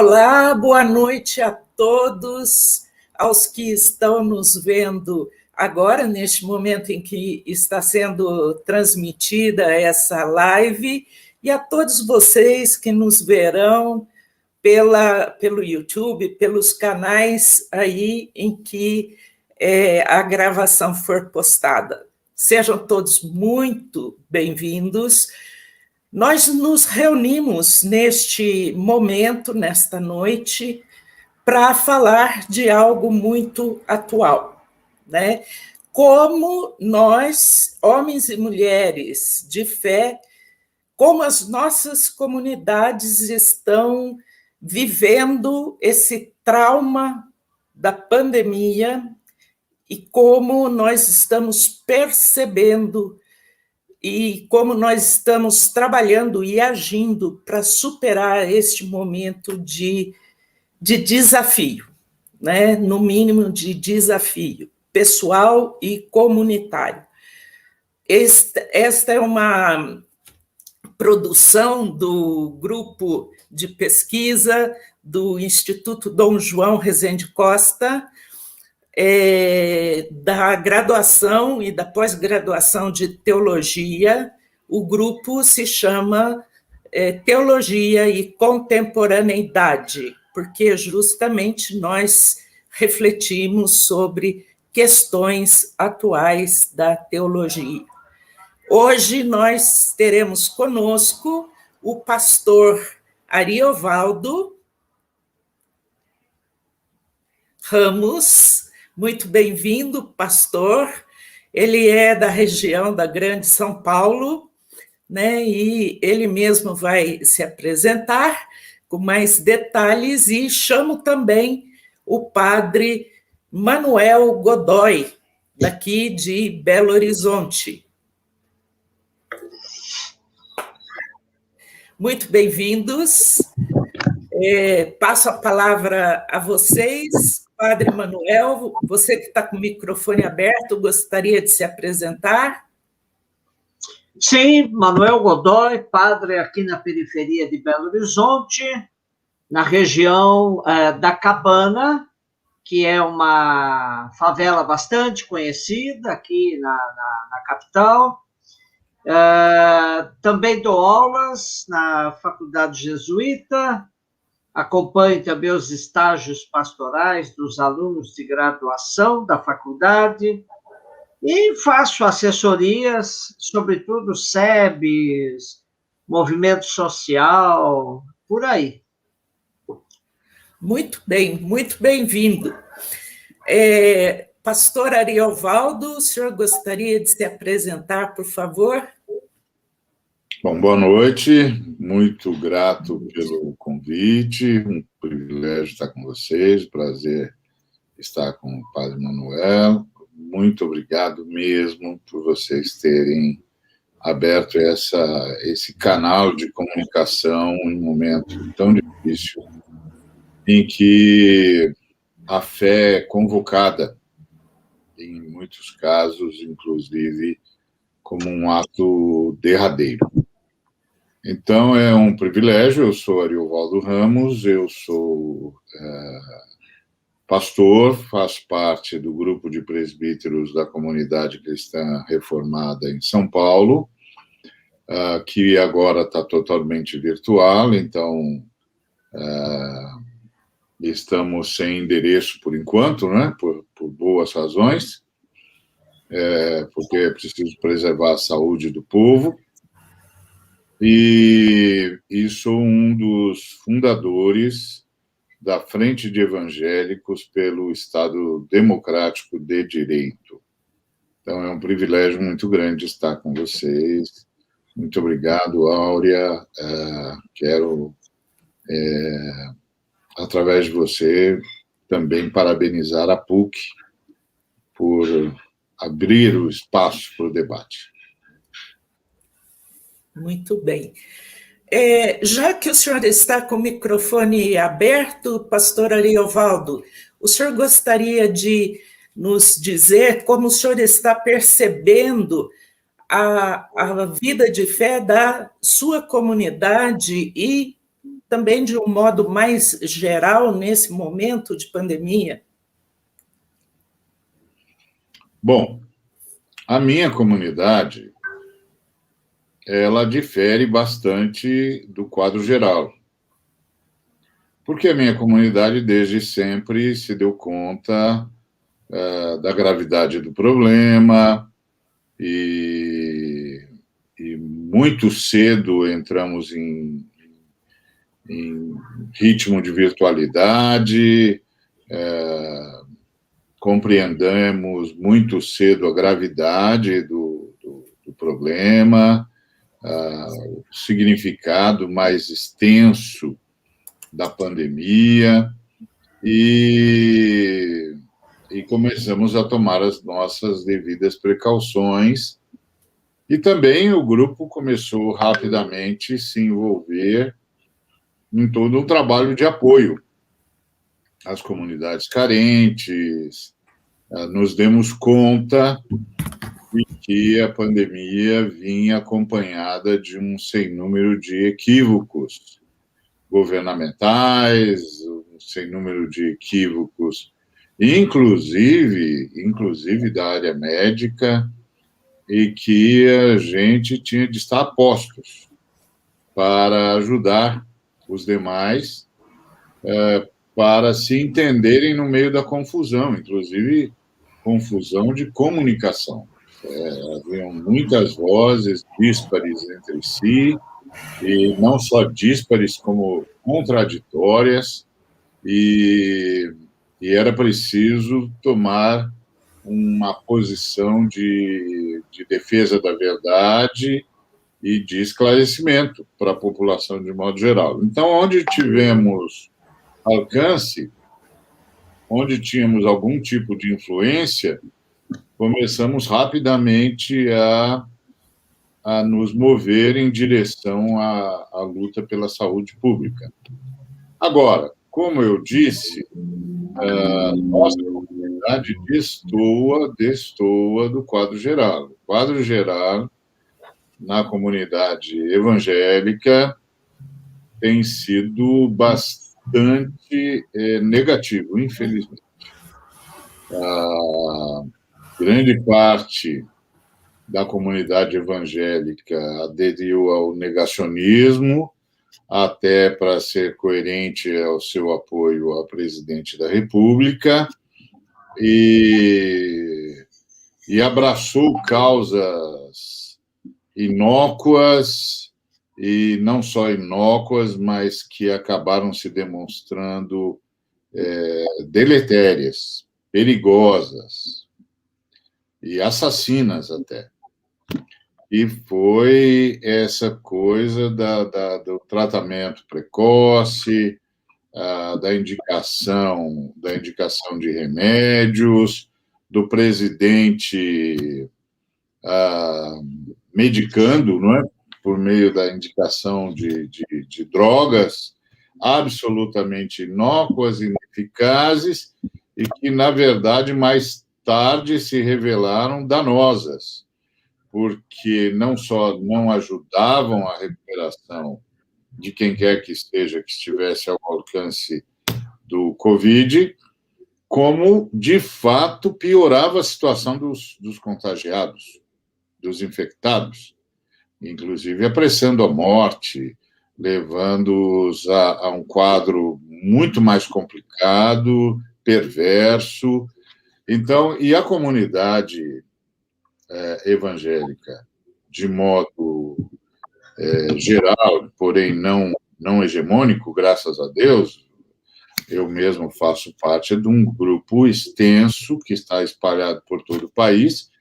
Olá, boa noite a todos, aos que estão nos vendo agora, neste momento em que está sendo transmitida essa live, e a todos vocês que nos verão pelo YouTube, pelos canais aí em que a gravação for postada. Sejam todos muito bem-vindos. Nós nos reunimos neste momento, nesta noite, para falar de algo muito atual, né? Como nós, homens e mulheres de fé, como as nossas comunidades estão vivendo esse trauma da pandemia e como nós estamos percebendo e como nós estamos trabalhando e agindo para superar este momento de desafio, né? No mínimo de desafio pessoal e comunitário. Esta é uma produção do grupo de pesquisa do Instituto Dom João Rezende Costa, da graduação e da pós-graduação de teologia. O grupo se chama Teologia e Contemporaneidade, porque justamente nós refletimos sobre questões atuais da teologia. Hoje nós teremos conosco o pastor Ariovaldo Ramos. Muito bem-vindo, pastor. Ele é da região da Grande São Paulo, né? E ele mesmo vai se apresentar com mais detalhes, e chamo também o padre Manuel Godoy, daqui de Belo Horizonte. Muito bem-vindos. Passo a palavra a vocês. Padre Manuel, você que está com o microfone aberto, gostaria de se apresentar? Sim, Manuel Godoy, padre aqui na periferia de Belo Horizonte, na região da Cabana, que é uma favela bastante conhecida aqui na capital. Também dou aulas na Faculdade Jesuíta, acompanho também os estágios pastorais dos alunos de graduação da faculdade e faço assessorias, sobretudo SEBs, movimento social, por aí. Muito bem, muito bem-vindo. Pastor Ariovaldo, o senhor gostaria de se apresentar, por favor? Bom, boa noite, muito grato pelo convite, um privilégio estar com vocês, prazer estar com o padre Manuel, muito obrigado mesmo por vocês terem aberto esse canal de comunicação em um momento tão difícil, em que a fé é convocada, em muitos casos, inclusive, como um ato derradeiro. Então, é um privilégio. Eu sou Ariovaldo Ramos, eu sou pastor, faço parte do grupo de presbíteros da Comunidade Cristã Reformada em São Paulo, que agora está totalmente virtual, então estamos sem endereço por enquanto, né? Por boas razões, porque é preciso preservar a saúde do povo. E sou um dos fundadores da Frente de Evangélicos pelo Estado Democrático de Direito. Então, é um privilégio muito grande estar com vocês. Muito obrigado, Áurea. Quero, através de você, também parabenizar a PUC por abrir o espaço para o debate. Muito bem. Já que o senhor está com o microfone aberto, pastor Ariovaldo, o senhor gostaria de nos dizer como o senhor está percebendo a vida de fé da sua comunidade e também de um modo mais geral nesse momento de pandemia? Bom, a minha comunidade, ela difere bastante do quadro geral, porque a minha comunidade desde sempre se deu conta da gravidade do problema e muito cedo entramos em ritmo de virtualidade, compreendemos muito cedo a gravidade do problema, o significado mais extenso da pandemia e começamos a tomar as nossas devidas precauções. E também o grupo começou rapidamente a se envolver em todo um trabalho de apoio às comunidades carentes. Nos demos conta de que a pandemia vinha acompanhada de um sem número de equívocos governamentais, um sem número de equívocos, inclusive da área médica, e que a gente tinha de estar a postos para ajudar os demais para se entenderem no meio da confusão, inclusive confusão de comunicação. Haviam muitas vozes díspares entre si, e não só díspares, como contraditórias, e era preciso tomar uma posição de defesa da verdade e de esclarecimento para a população de modo geral. Então, onde tivemos alcance, onde tínhamos algum tipo de influência, começamos rapidamente a nos mover em direção à luta pela saúde pública. Agora, como eu disse, nossa comunidade destoa do quadro geral. O quadro geral, na comunidade evangélica, tem sido bastante negativo, infelizmente. A grande parte da comunidade evangélica aderiu ao negacionismo, até para ser coerente ao seu apoio ao presidente da República, e abraçou causas inócuas, e não só inócuas, mas que acabaram se demonstrando deletérias, perigosas e assassinas até. E foi essa coisa do tratamento precoce, da indicação de remédios, do presidente medicando, não é? Por meio da indicação de drogas absolutamente inócuas, ineficazes, e que, na verdade, mais tarde se revelaram danosas, porque não só não ajudavam a recuperação de quem quer que esteja, que estivesse ao alcance do Covid, como, de fato, piorava a situação dos contagiados, dos infectados, inclusive apressando a morte, levando-os a um quadro muito mais complicado, perverso. Então, e a comunidade evangélica, de modo geral, porém não hegemônico, graças a Deus, eu mesmo faço parte de um grupo extenso que está espalhado por todo o país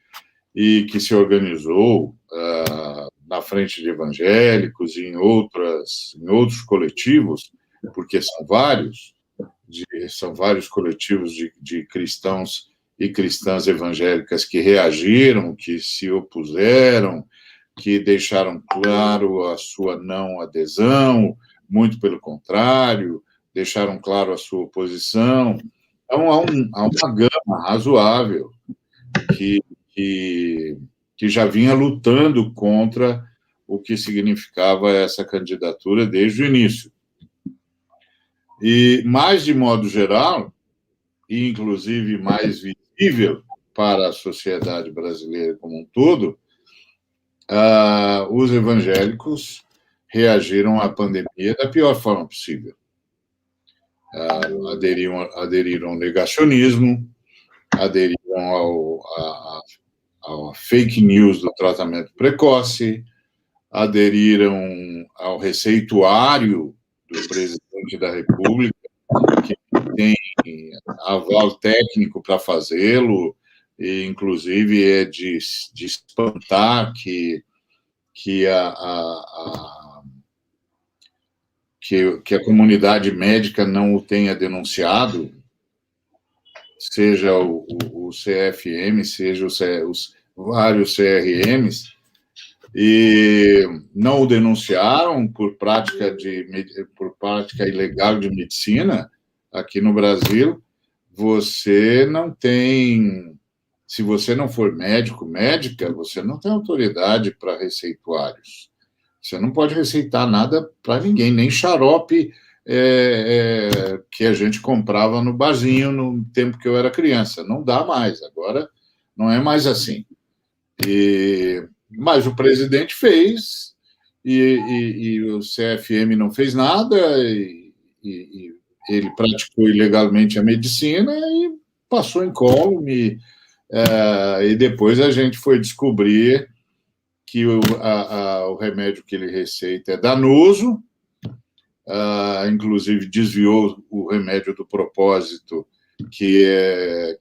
e que se organizou na frente de evangélicos e em outros coletivos, porque são vários coletivos de cristãos e cristãs evangélicas que reagiram, que se opuseram, que deixaram claro a sua não adesão, muito pelo contrário, deixaram claro a sua oposição. Então, há uma gama razoável que já vinha lutando contra o que significava essa candidatura desde o início. E, mais de modo geral, e inclusive mais visível para a sociedade brasileira como um todo, os evangélicos reagiram à pandemia da pior forma possível. Aderiram ao negacionismo, aderiram ao fake news do tratamento precoce, aderiram ao receituário do presidente da República, que tem aval técnico para fazê-lo, e inclusive é de espantar que a comunidade médica não o tenha denunciado, seja o CFM, seja os vários CRMs, e não o denunciaram por prática ilegal de medicina. Aqui no Brasil, você não tem, se você não for médico, médica, você não tem autoridade para receituários. Você não pode receitar nada para ninguém, nem xarope que a gente comprava no barzinho no tempo que eu era criança. Não dá mais, agora não é mais assim. Mas o presidente fez, e o CFM não fez nada, e ele praticou ilegalmente a medicina e passou incólume, e depois a gente foi descobrir que o remédio que ele receita é danoso, inclusive desviou o remédio do propósito, que é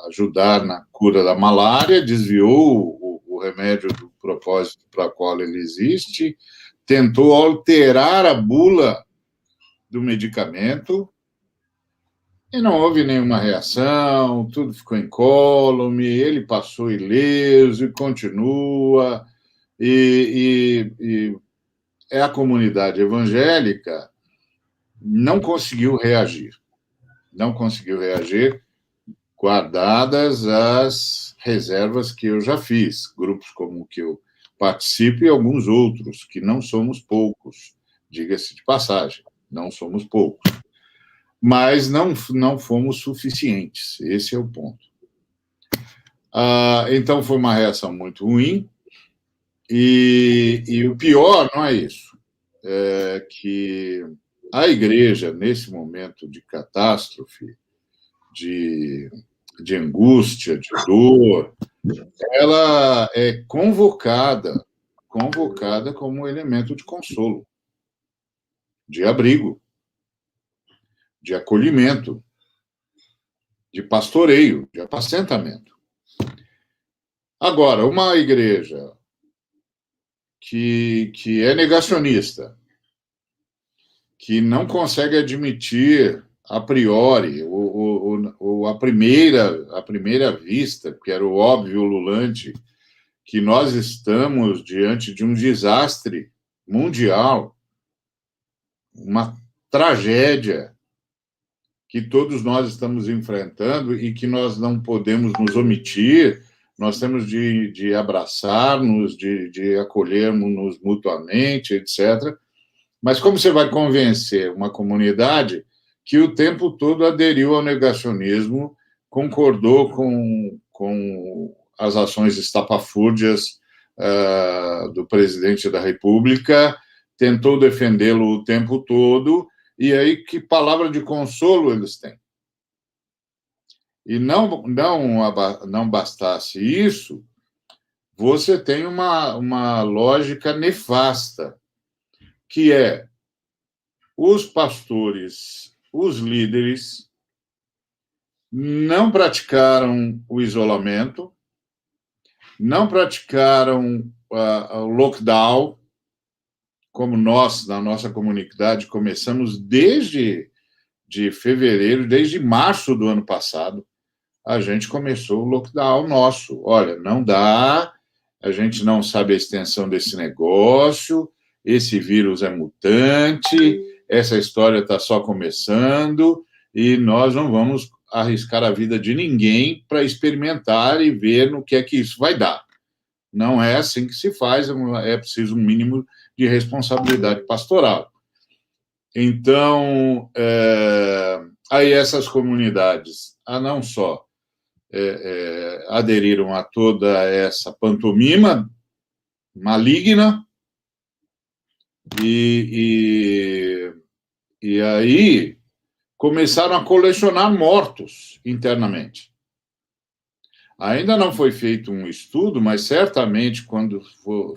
ajudar na cura da malária, desviou o remédio do propósito para o qual ele existe, tentou alterar a bula do medicamento, e não houve nenhuma reação, tudo ficou incólume, ele passou ileso e continua, e a comunidade evangélica não conseguiu reagir, guardadas as reservas que eu já fiz, grupos como o que eu participo e alguns outros, que não somos poucos, diga-se de passagem, não somos poucos. Mas não fomos suficientes, esse é o ponto. Então, foi uma reação muito ruim, e o pior não é isso, é que a igreja, nesse momento de catástrofe, de angústia, de dor, ela é convocada como um elemento de consolo, de abrigo, de acolhimento, de pastoreio, de apacentamento. Agora, uma igreja que é negacionista, que não consegue admitir a priori, ou à primeira vista, que era o óbvio ululante, que nós estamos diante de um desastre mundial, uma tragédia que todos nós estamos enfrentando e que nós não podemos nos omitir, nós temos de abraçar-nos, de acolhermos-nos mutuamente, etc. Mas como você vai convencer uma comunidade que o tempo todo aderiu ao negacionismo, concordou com as ações estapafúrdias do presidente da República, tentou defendê-lo o tempo todo, e aí que palavra de consolo eles têm? E não bastasse isso, você tem uma lógica nefasta, que é os pastores, os líderes, não praticaram o isolamento, não praticaram o lockdown, como nós, na nossa comunidade, começamos desde fevereiro, desde março do ano passado, a gente começou o lockdown nosso. Olha, não dá, a gente não sabe a extensão desse negócio, esse vírus é mutante, essa história está só começando, e nós não vamos arriscar a vida de ninguém para experimentar e ver no que é que isso vai dar. Não é assim que se faz, é preciso um mínimo de responsabilidade pastoral. Então, aí essas comunidades, não só aderiram a toda essa pantomima maligna, e aí começaram a colecionar mortos internamente. Ainda não foi feito um estudo, mas certamente, quando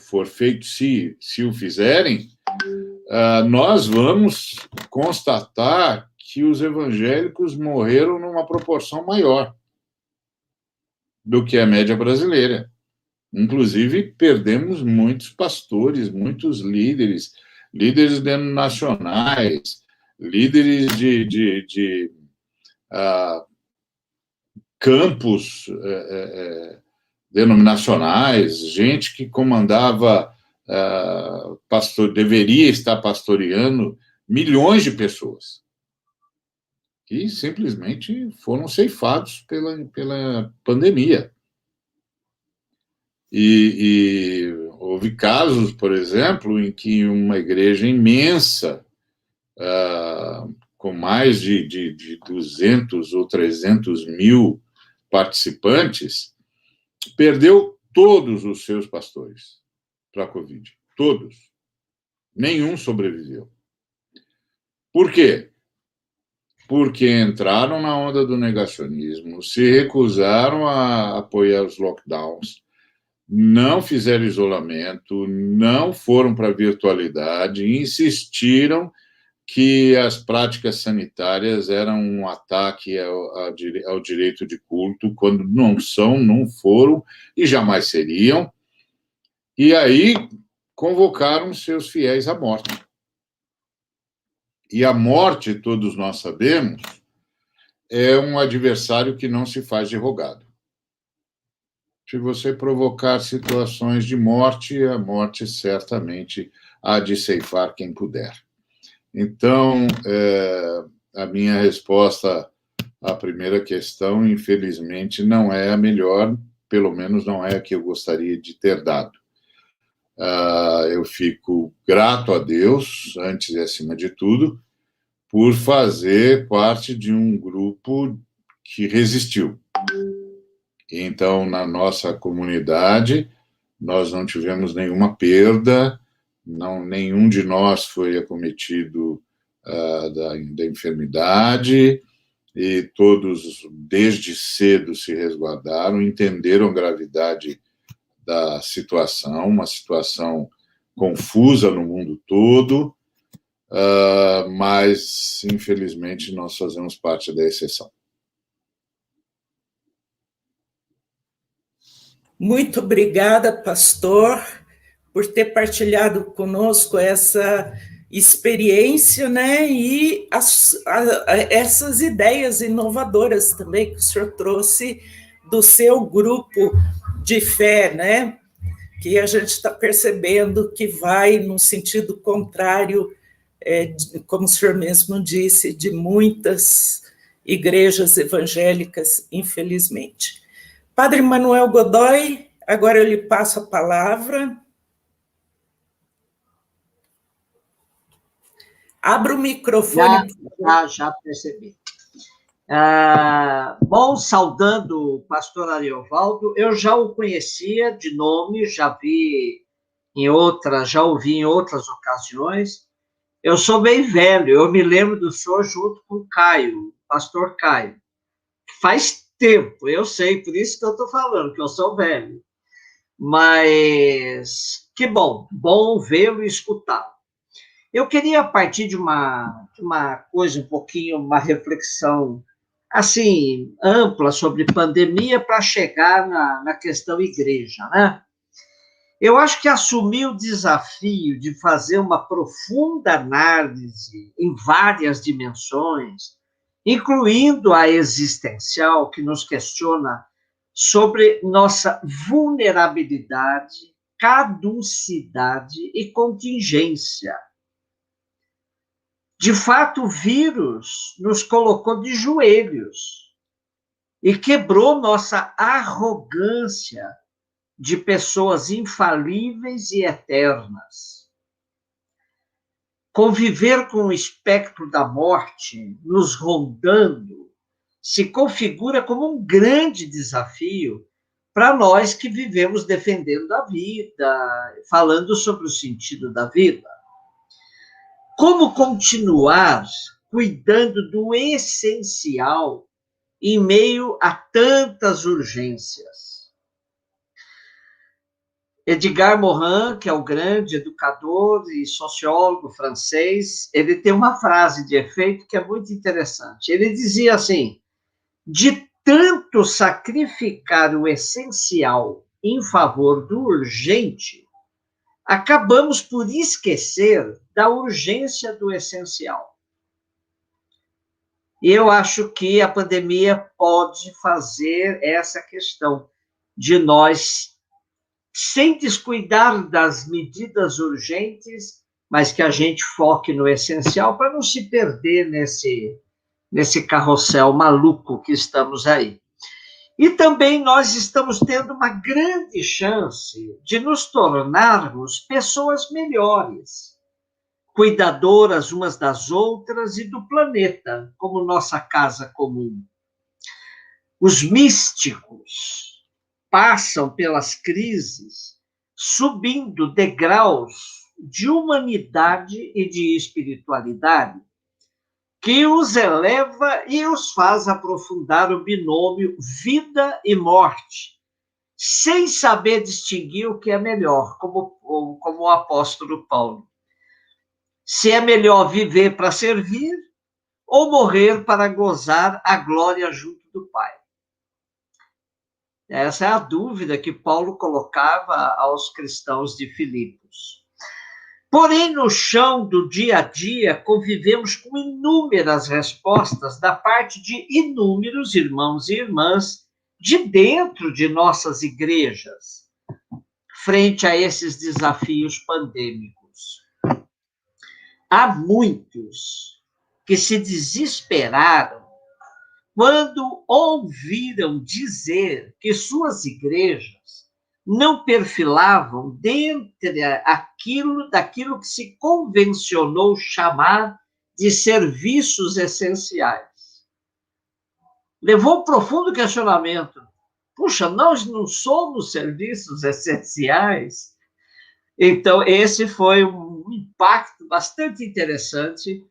for feito, se o fizerem, nós vamos constatar que os evangélicos morreram numa proporção maior do que a média brasileira. Inclusive, perdemos muitos pastores, muitos líderes denominacionais, líderes de campos denominacionais, gente que comandava, deveria estar pastoreando milhões de pessoas, que simplesmente foram ceifados pela pandemia. E houve casos, por exemplo, em que uma igreja imensa, com mais de 200 ou 300 mil participantes, perdeu todos os seus pastores para a Covid. Todos. Nenhum sobreviveu. Por quê? Porque entraram na onda do negacionismo, se recusaram a apoiar os lockdowns, não fizeram isolamento, não foram para a virtualidade, insistiram que as práticas sanitárias eram um ataque ao direito de culto, quando não são, não foram e jamais seriam. E aí convocaram seus fiéis à morte. E a morte, todos nós sabemos, é um adversário que não se faz de rogado. Se você provocar situações de morte, a morte certamente há de ceifar quem puder. Então, a minha resposta à primeira questão, infelizmente, não é a melhor, pelo menos não é a que eu gostaria de ter dado. Eu fico grato a Deus, antes e acima de tudo, por fazer parte de um grupo que resistiu. Então, na nossa comunidade, nós não tivemos nenhuma perda, nenhum de nós foi acometido da enfermidade, e todos, desde cedo, se resguardaram, entenderam a gravidade da situação, uma situação confusa no mundo todo, mas, infelizmente, nós fazemos parte da exceção. Muito obrigada, pastor, por ter partilhado conosco essa experiência, né, e essas ideias inovadoras também que o senhor trouxe do seu grupo de fé, né, que a gente está percebendo que vai no sentido contrário, como o senhor mesmo disse, de muitas igrejas evangélicas, infelizmente. Padre Manuel Godoy, agora eu lhe passo a palavra. Abra o microfone. Já percebi. Bom, saudando o pastor Ariovaldo, eu já o conhecia de nome, já ouvi em outras ocasiões. Eu sou bem velho, eu me lembro do senhor junto com o Caio, pastor Caio. Faz tempo, eu sei, por isso que eu estou falando, que eu sou velho. Mas que bom vê-lo e escutá-lo. Eu queria partir de uma coisa um pouquinho, uma reflexão assim, ampla sobre pandemia para chegar na questão igreja, né? Eu acho que assumir o desafio de fazer uma profunda análise em várias dimensões, incluindo a existencial, que nos questiona sobre nossa vulnerabilidade, caducidade e contingência. De fato, o vírus nos colocou de joelhos e quebrou nossa arrogância de pessoas infalíveis e eternas. conviver com o espectro da morte nos rondando se configura como um grande desafio para nós que vivemos defendendo a vida, falando sobre o sentido da vida. Como continuar cuidando do essencial em meio a tantas urgências? Edgar Morin, que é o grande educador e sociólogo francês, ele tem uma frase de efeito que é muito interessante. Ele dizia assim: de tanto sacrificar o essencial em favor do urgente, acabamos por esquecer da urgência do essencial. E eu acho que a pandemia pode fazer essa questão de nós, sem descuidar das medidas urgentes, mas que a gente foque no essencial para não se perder nesse carrossel maluco que estamos aí. E também nós estamos tendo uma grande chance de nos tornarmos pessoas melhores, cuidadoras umas das outras e do planeta, como nossa casa comum. Os místicos passam pelas crises, subindo degraus de humanidade e de espiritualidade, que os eleva e os faz aprofundar o binômio vida e morte, sem saber distinguir o que é melhor, como o apóstolo Paulo. Se é melhor viver para servir ou morrer para gozar a glória junto do Pai. Essa é a dúvida que Paulo colocava aos cristãos de Filipos. Porém, no chão do dia a dia, convivemos com inúmeras respostas da parte de inúmeros irmãos e irmãs de dentro de nossas igrejas, frente a esses desafios pandêmicos. Há muitos que se desesperaram quando ouviram dizer que suas igrejas não perfilavam dentro daquilo que se convencionou chamar de serviços essenciais. Levou um profundo questionamento. Puxa, nós não somos serviços essenciais? Então, esse foi um impacto bastante interessante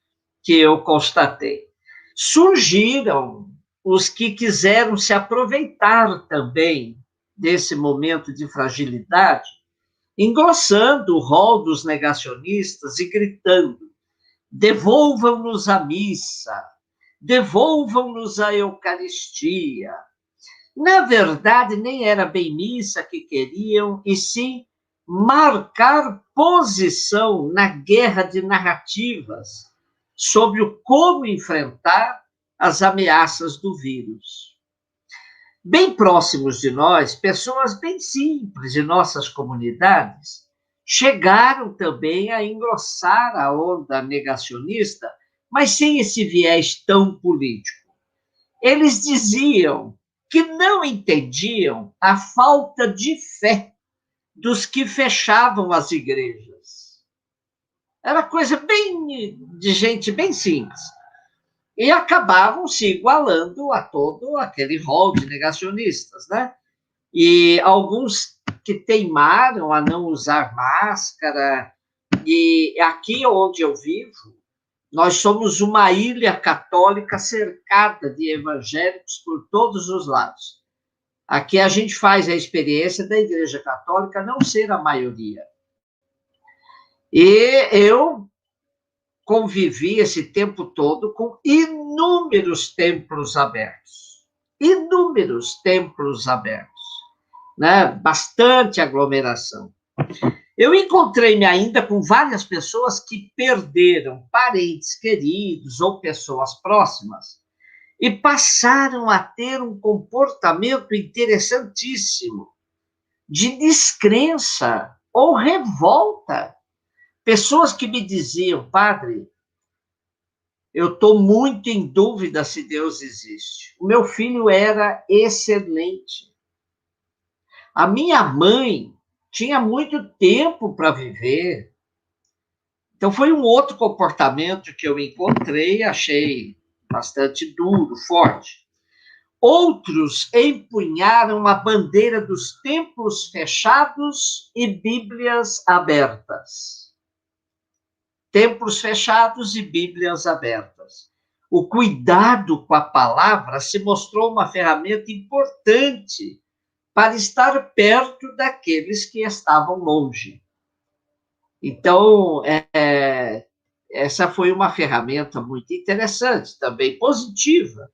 que eu constatei. Surgiram os que quiseram se aproveitar também desse momento de fragilidade, engrossando o rol dos negacionistas e gritando: devolvam-nos a missa, devolvam-nos a Eucaristia. Na verdade, nem era bem missa que queriam, e sim marcar posição na guerra de narrativas sobre o como enfrentar as ameaças do vírus. Bem próximos de nós, pessoas bem simples de nossas comunidades chegaram também a engrossar a onda negacionista, mas sem esse viés tão político. Eles diziam que não entendiam a falta de fé dos que fechavam as igrejas. Era coisa bem de gente bem simples. E acabavam se igualando a todo aquele rol de negacionistas, né? E alguns que teimaram a não usar máscara. E aqui onde eu vivo, nós somos uma ilha católica cercada de evangélicos por todos os lados. Aqui a gente faz a experiência da Igreja Católica não ser a maioria. E eu convivi esse tempo todo com inúmeros templos abertos. Inúmeros templos abertos, né? Bastante aglomeração. Eu encontrei-me ainda com várias pessoas que perderam parentes queridos ou pessoas próximas e passaram a ter um comportamento interessantíssimo de descrença ou revolta. Pessoas que me diziam: padre, eu estou muito em dúvida se Deus existe. O meu filho era excelente. A minha mãe tinha muito tempo para viver. Então, foi um outro comportamento que eu encontrei, achei bastante duro, forte. Outros empunharam a bandeira dos templos fechados e Bíblias abertas. Templos fechados e Bíblias abertas. O cuidado com a palavra se mostrou uma ferramenta importante para estar perto daqueles que estavam longe. Então, essa foi uma ferramenta muito interessante, também positiva.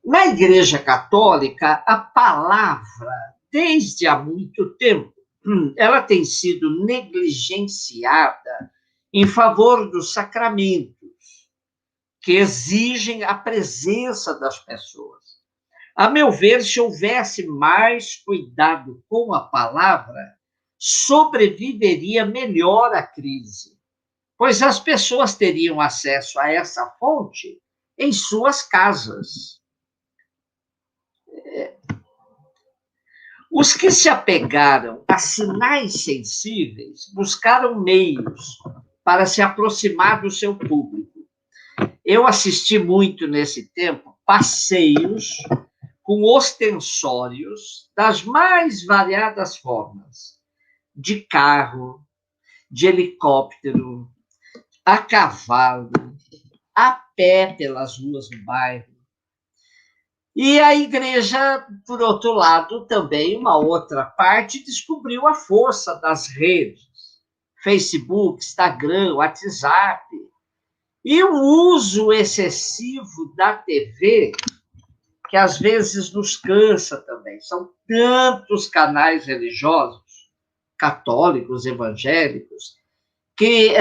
Na Igreja Católica, a palavra, desde há muito tempo, ela tem sido negligenciada em favor dos sacramentos, que exigem a presença das pessoas. A meu ver, se houvesse mais cuidado com a palavra, sobreviveria melhor a crise, pois as pessoas teriam acesso a essa fonte em suas casas. Os que se apegaram a sinais sensíveis buscaram meios para se aproximar do seu público. Eu assisti muito nesse tempo passeios com ostensórios das mais variadas formas, de carro, de helicóptero, a cavalo, a pé pelas ruas do bairro. E a igreja, por outro lado, também, uma outra parte, descobriu a força das redes, Facebook, Instagram, WhatsApp, e o uso excessivo da TV, que às vezes nos cansa também. São tantos canais religiosos, católicos, evangélicos, que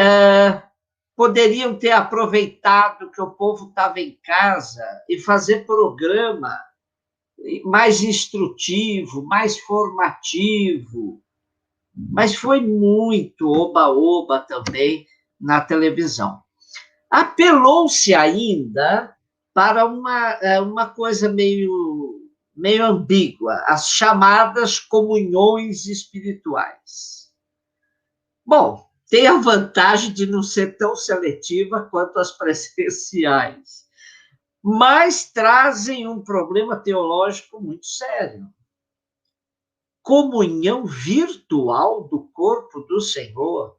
poderiam ter aproveitado que o povo estava em casa e fazer programa mais instrutivo, mais formativo. Mas foi muito oba-oba também na televisão. Apelou-se ainda para uma coisa meio ambígua, as chamadas comunhões espirituais. Bom, tem a vantagem de não ser tão seletiva quanto as presenciais, mas trazem um problema teológico muito sério. Comunhão virtual do corpo do Senhor.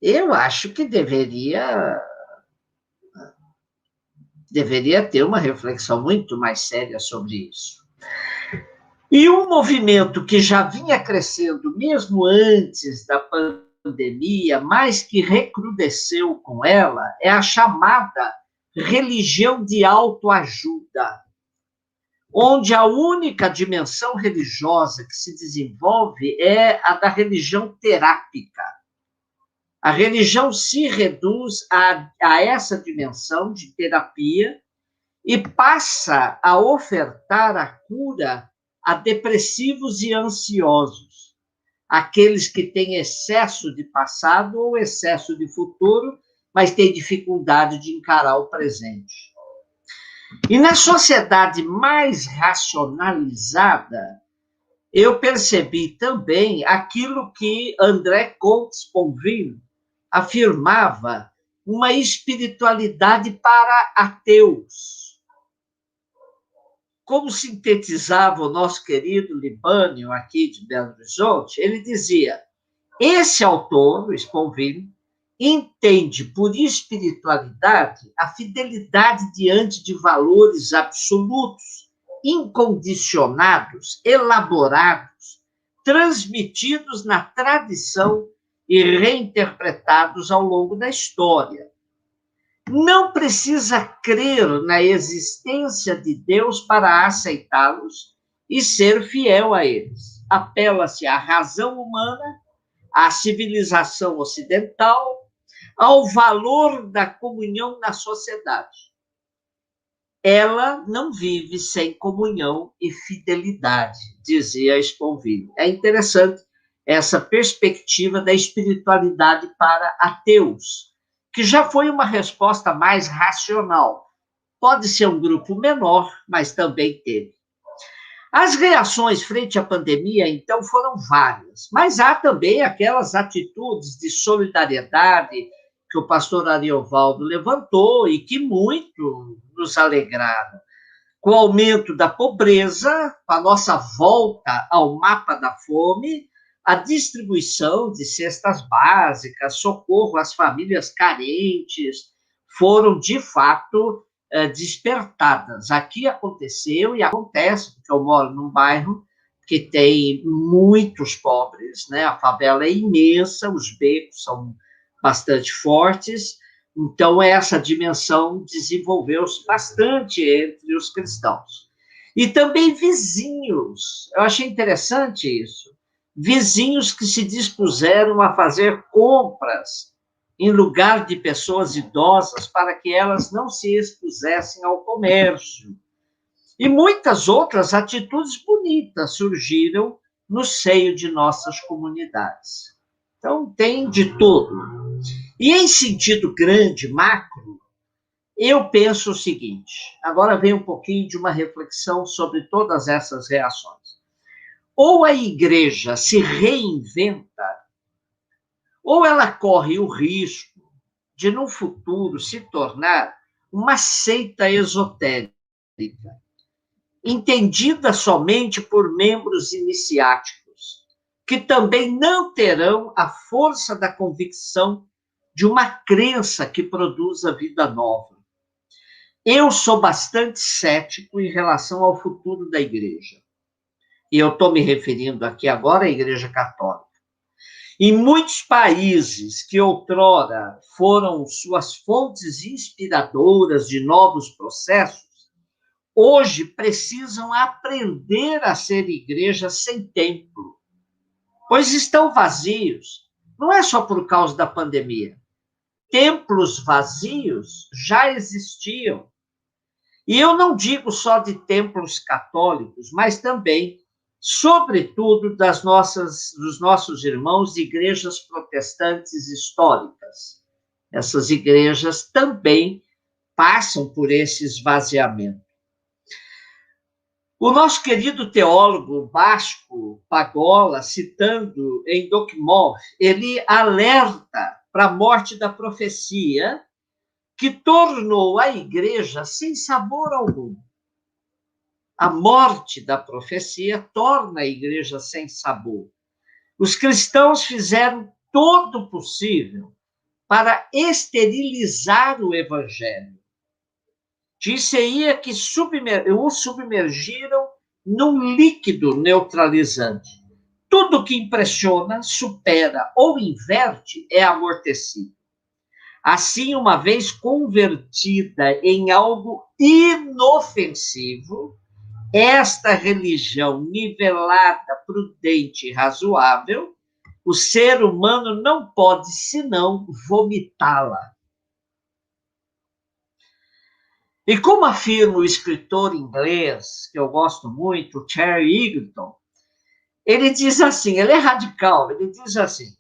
Eu acho que deveria ter uma reflexão muito mais séria sobre isso. E um movimento que já vinha crescendo mesmo antes da pandemia, mas que recrudesceu com ela, é a chamada religião de autoajuda, onde a única dimensão religiosa que se desenvolve é a da religião terápica. A religião se reduz a essa dimensão de terapia e passa a ofertar a cura a depressivos e ansiosos, aqueles que têm excesso de passado ou excesso de futuro, mas têm dificuldade de encarar o presente. E na sociedade mais racionalizada, eu percebi também aquilo que André Comte-Sponville afirmava, uma espiritualidade para ateus. Como sintetizava o nosso querido Libânio, aqui de Belo Horizonte, ele dizia, esse autor, o Sponville, entende por espiritualidade a fidelidade diante de valores absolutos, incondicionados, elaborados, transmitidos na tradição e reinterpretados ao longo da história. Não precisa crer na existência de Deus para aceitá-los e ser fiel a eles. Apela-se à razão humana, à civilização ocidental, ao valor da comunhão na sociedade. Ela não vive sem comunhão e fidelidade, dizia Sponville. É interessante essa perspectiva da espiritualidade para ateus, que já foi uma resposta mais racional. Pode ser um grupo menor, mas também teve. As reações frente à pandemia, então, foram várias, mas há também aquelas atitudes de solidariedade que o pastor Ariovaldo levantou e que muito nos alegraram. Com o aumento da pobreza, com a nossa volta ao mapa da fome, a distribuição de cestas básicas, socorro às famílias carentes, foram, de fato, despertadas. Aqui aconteceu e acontece, porque eu moro num bairro que tem muitos pobres, né? A favela é imensa, os becos são bastante fortes, então essa dimensão desenvolveu-se bastante entre os cristãos. E também vizinhos, eu achei interessante isso, vizinhos que se dispuseram a fazer compras em lugar de pessoas idosas para que elas não se expusessem ao comércio. E muitas outras atitudes bonitas surgiram no seio de nossas comunidades. Então, tem de tudo. E em sentido grande, macro, eu penso o seguinte, agora vem um pouquinho de uma reflexão sobre todas essas reações. Ou a igreja se reinventa, ou ela corre o risco de, no futuro, se tornar uma seita esotérica, entendida somente por membros iniciáticos, que também não terão a força da convicção de uma crença que produza vida nova. Eu sou bastante cético em relação ao futuro da igreja. E eu estou me referindo aqui agora à Igreja Católica. Em muitos países que outrora foram suas fontes inspiradoras de novos processos, hoje precisam aprender a ser igreja sem templo, pois estão vazios. Não é só por causa da pandemia. Templos vazios já existiam. E eu não digo só de templos católicos, mas também, sobretudo, dos nossos irmãos de igrejas protestantes históricas. Essas igrejas também passam por esse esvaziamento. O nosso querido teólogo Vasco Pagola, citando em Dokimov, ele alerta para a morte da profecia, que tornou a igreja sem sabor algum. A morte da profecia torna a igreja sem sabor. Os cristãos fizeram todo o possível para esterilizar o evangelho. Disse-ia que o submergiram num líquido neutralizante. Tudo que impressiona, supera ou inverte é amortecido. Assim, uma vez convertida em algo inofensivo, esta religião nivelada, prudente e razoável, o ser humano não pode senão vomitá-la. E como afirma o escritor inglês, que eu gosto muito, Terry Eagleton, ele diz assim, ele é radical, ele diz assim,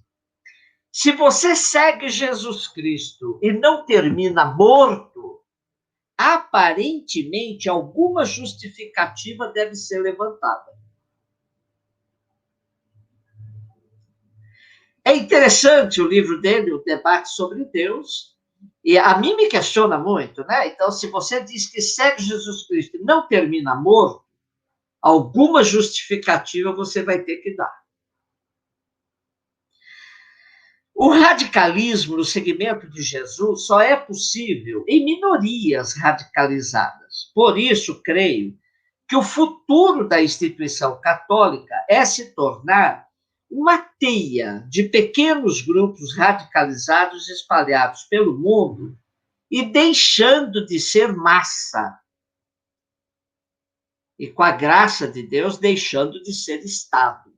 se você segue Jesus Cristo e não termina morto, aparentemente alguma justificativa deve ser levantada. É interessante o livro dele, o Debate sobre Deus, e a mim me questiona muito, né? Então, se você diz que segue Jesus Cristo e não termina morto, alguma justificativa você vai ter que dar. O radicalismo no segmento de Jesus só é possível em minorias radicalizadas. Por isso, creio que o futuro da instituição católica é se tornar uma teia de pequenos grupos radicalizados espalhados pelo mundo e deixando de ser massa. E, com a graça de Deus, deixando de ser Estado.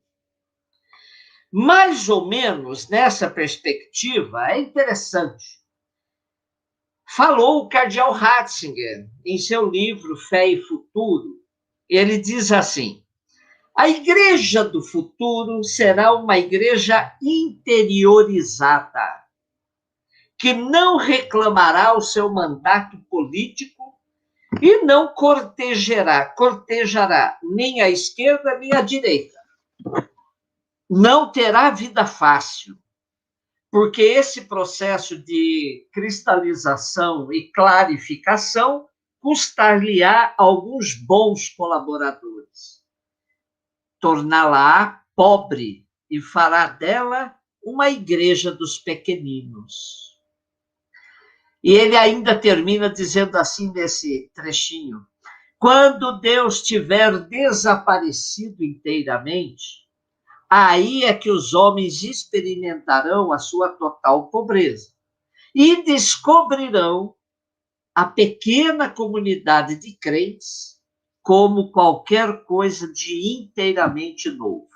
Mais ou menos nessa perspectiva, é interessante. Falou o cardeal Ratzinger em seu livro Fé e Futuro. Ele diz assim, a igreja do futuro será uma igreja interiorizada, que não reclamará o seu mandato político E não cortejará nem a esquerda nem a direita. Não terá vida fácil, porque esse processo de cristalização e clarificação custar-lhe-á alguns bons colaboradores. Torná-la pobre e fará dela uma igreja dos pequeninos. E ele ainda termina dizendo assim nesse trechinho: quando Deus tiver desaparecido inteiramente, aí é que os homens experimentarão a sua total pobreza e descobrirão a pequena comunidade de crentes como qualquer coisa de inteiramente novo.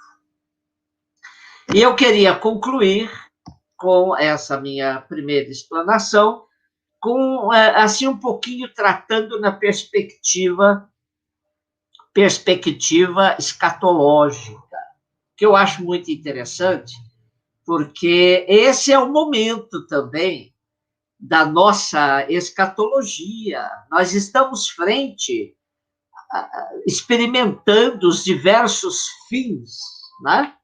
E eu queria concluir com essa minha primeira explanação, com assim um pouquinho tratando na perspectiva escatológica, que eu acho muito interessante, porque esse é o momento também da nossa escatologia. Nós estamos experimentando os diversos fins, né?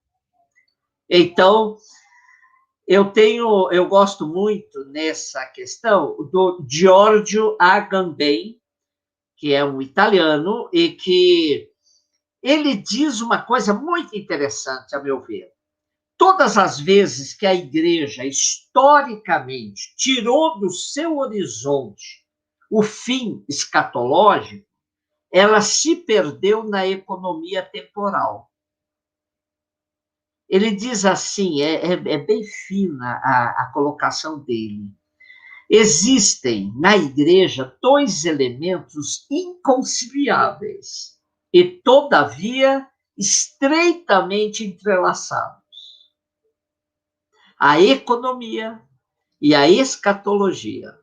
Então, eu gosto muito nessa questão do Giorgio Agamben, que é um italiano, e que ele diz uma coisa muito interessante, a meu ver. Todas as vezes que a igreja, historicamente, tirou do seu horizonte o fim escatológico, ela se perdeu na economia temporal. Ele diz assim, é bem fina a colocação dele. Existem na igreja 2 elementos inconciliáveis e, todavia, estreitamente entrelaçados: a economia e a escatologia.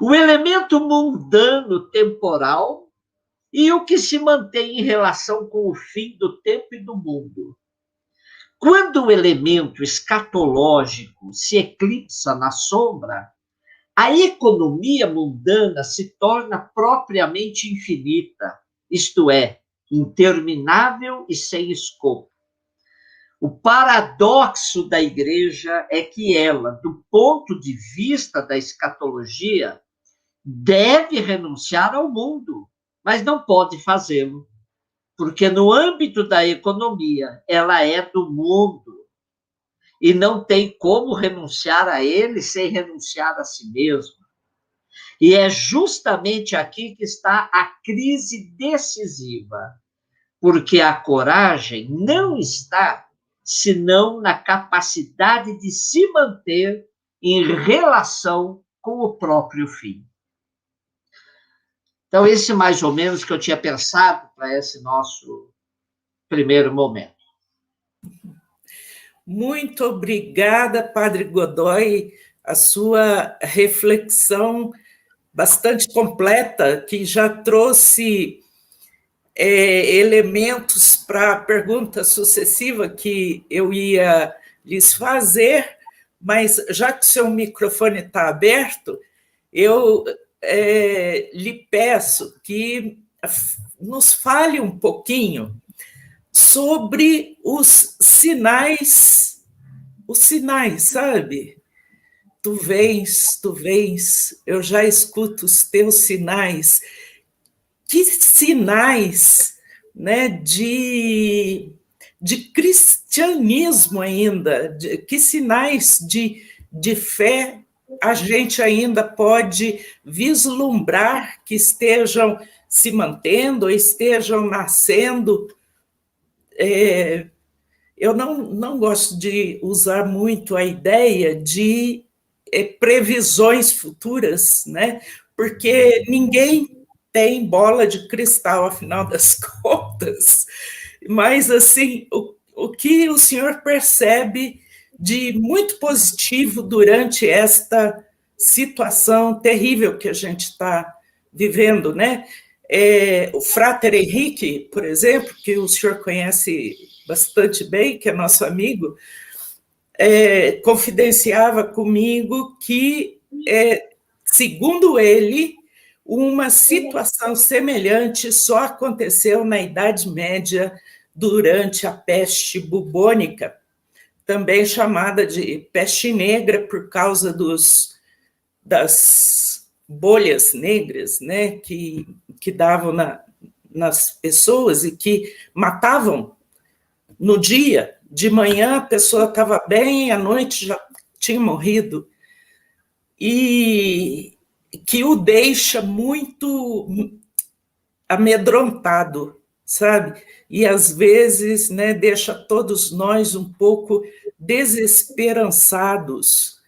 O elemento mundano temporal e o que se mantém em relação com o fim do tempo e do mundo. Quando o elemento escatológico se eclipsa na sombra, a economia mundana se torna propriamente infinita, isto é, interminável e sem escopo. O paradoxo da igreja é que ela, do ponto de vista da escatologia, deve renunciar ao mundo, mas não pode fazê-lo, porque no âmbito da economia ela é do mundo e não tem como renunciar a ele sem renunciar a si mesma. E é justamente aqui que está a crise decisiva, porque a coragem não está senão na capacidade de se manter em relação com o próprio fim. Então, esse mais ou menos que eu tinha pensado para esse nosso primeiro momento. Muito obrigada, Padre Godoy, a sua reflexão bastante completa, que já trouxe elementos para a pergunta sucessiva que eu ia lhes fazer, mas já que o seu microfone está aberto, eu lhe peço que nos fale um pouquinho sobre os sinais, sabe? Tu vens, eu já escuto os teus sinais. Que sinais, né, de cristianismo ainda, que sinais de fé a gente ainda pode vislumbrar que estejam se mantendo, estejam nascendo. Eu não gosto de usar muito a ideia de previsões futuras, né? Porque ninguém tem bola de cristal, afinal das contas. Mas, assim, o que o senhor percebe de muito positivo durante esta situação terrível que a gente está vivendo, né? O Frater Henrique, por exemplo, que o senhor conhece bastante bem, que é nosso amigo, confidenciava comigo que, segundo ele, uma situação semelhante só aconteceu na Idade Média, durante a peste bubônica, também chamada de peste negra por causa das bolhas negras, né, que davam nas pessoas e que matavam no dia. De manhã a pessoa estava bem, à noite já tinha morrido. E que o deixa muito amedrontado, sabe? E, às vezes, né, deixa todos nós um pouco desesperançados,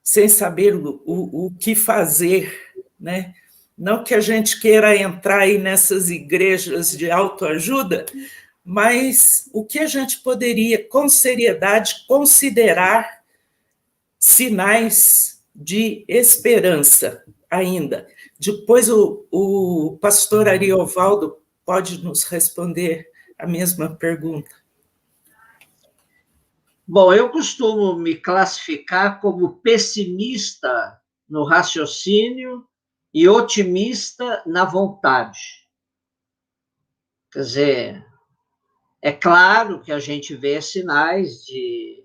sem saber o que fazer, né? Não que a gente queira entrar aí nessas igrejas de autoajuda, mas o que a gente poderia, com seriedade, considerar sinais de esperança ainda. Depois o pastor Ariovaldo pode nos responder a mesma pergunta. Bom, eu costumo me classificar como pessimista no raciocínio e otimista na vontade. Quer dizer, é claro que a gente vê sinais de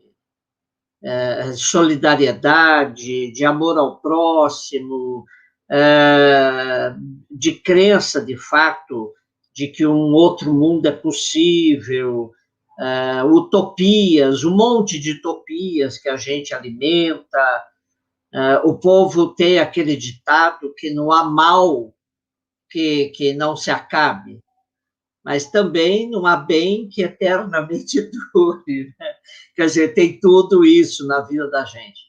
solidariedade, de amor ao próximo, de crença, de fato, de que um outro mundo é possível, utopias, um monte de utopias que a gente alimenta. O povo tem aquele ditado que não há mal que não se acabe, mas também não há bem que eternamente dure, né? Quer dizer, tem tudo isso na vida da gente.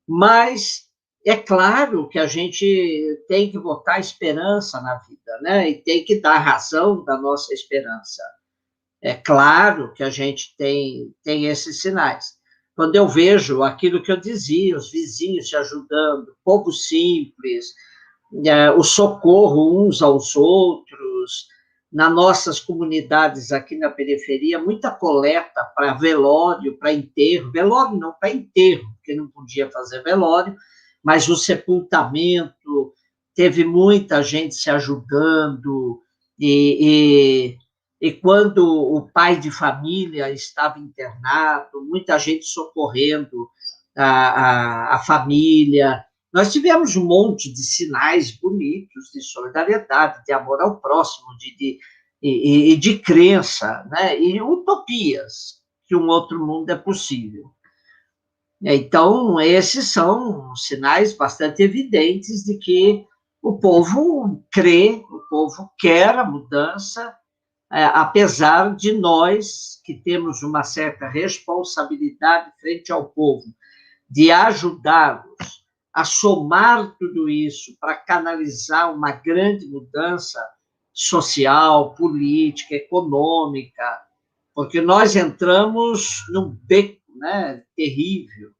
Mas é claro que a gente tem que botar esperança na vida, né? E tem que dar razão da nossa esperança. É claro que a gente tem esses sinais. Quando eu vejo aquilo que eu dizia, os vizinhos se ajudando, povo simples, o socorro uns aos outros, nas nossas comunidades aqui na periferia, muita coleta para velório, para enterro, velório não, para enterro, porque não podia fazer velório, mas o sepultamento, teve muita gente se ajudando, e quando o pai de família estava internado, muita gente socorrendo a família. Nós tivemos um monte de sinais bonitos de solidariedade, de amor ao próximo, de crença, né? E utopias, que um outro mundo é possível. Então, esses são sinais bastante evidentes de que o povo crê, o povo quer a mudança, apesar de nós, que temos uma certa responsabilidade frente ao povo, de ajudá-los a somar tudo isso para canalizar uma grande mudança social, política, econômica, porque nós entramos num beco, né, terrível.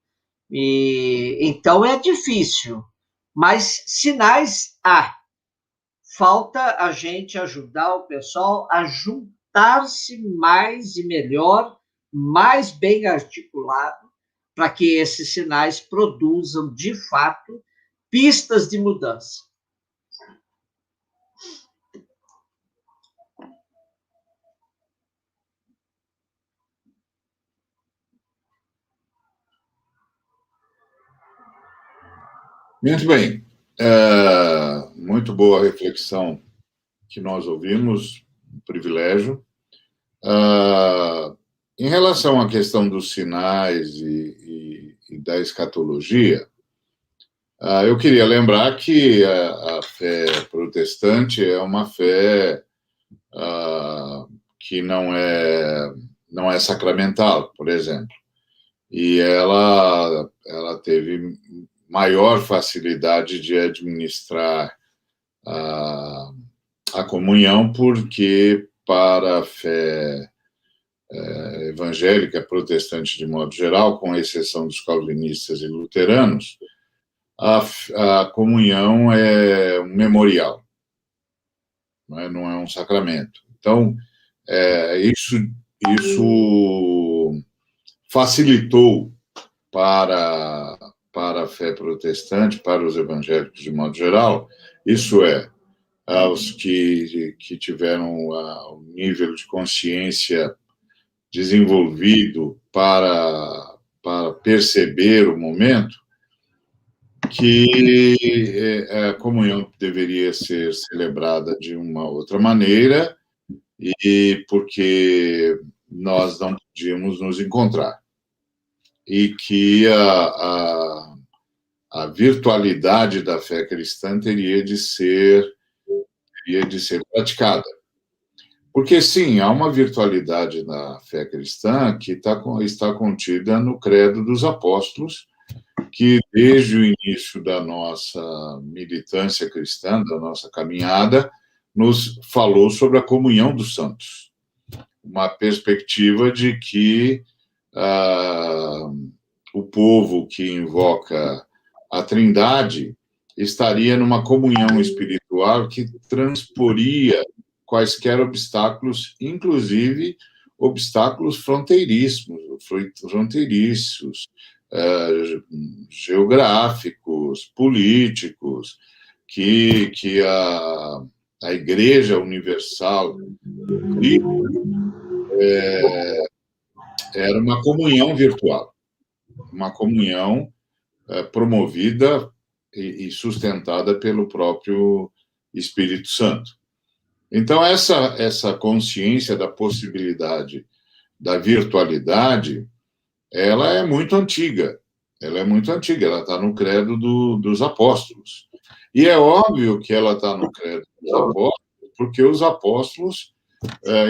E, então, é difícil, mas sinais há. Falta a gente ajudar o pessoal a juntar-se mais e melhor, mais bem articulado, para que esses sinais produzam, de fato, pistas de mudança. Muito bem. Muito boa reflexão que nós ouvimos, um privilégio. Em relação à questão dos sinais e da escatologia, eu queria lembrar que a fé protestante é uma fé que não é sacramental, por exemplo, e ela teve maior facilidade de administrar a comunhão, porque para a fé evangélica, protestante de modo geral, com exceção dos calvinistas e luteranos, a comunhão é um memorial, não é um sacramento. Então, isso facilitou para a fé protestante, para os evangélicos de modo geral, Isso é, aos que tiveram o nível de consciência desenvolvido para perceber o momento, que a comunhão deveria ser celebrada de uma outra maneira, e porque nós não podíamos nos encontrar. E que a virtualidade da fé cristã teria de ser praticada. Porque, sim, há uma virtualidade na fé cristã que está contida no Credo dos Apóstolos, que desde o início da nossa militância cristã, da nossa caminhada, nos falou sobre a comunhão dos santos. Uma perspectiva de que o povo que invoca a Trindade estaria numa comunhão espiritual que transporia quaisquer obstáculos, inclusive obstáculos fronteiriços, geográficos, políticos, que a Igreja Universal era uma comunhão virtual, uma comunhão promovida e sustentada pelo próprio Espírito Santo. Então, essa consciência da possibilidade da virtualidade, ela é muito antiga. Ela está no Credo dos Apóstolos. E é óbvio que ela está no Credo dos Apóstolos, porque os apóstolos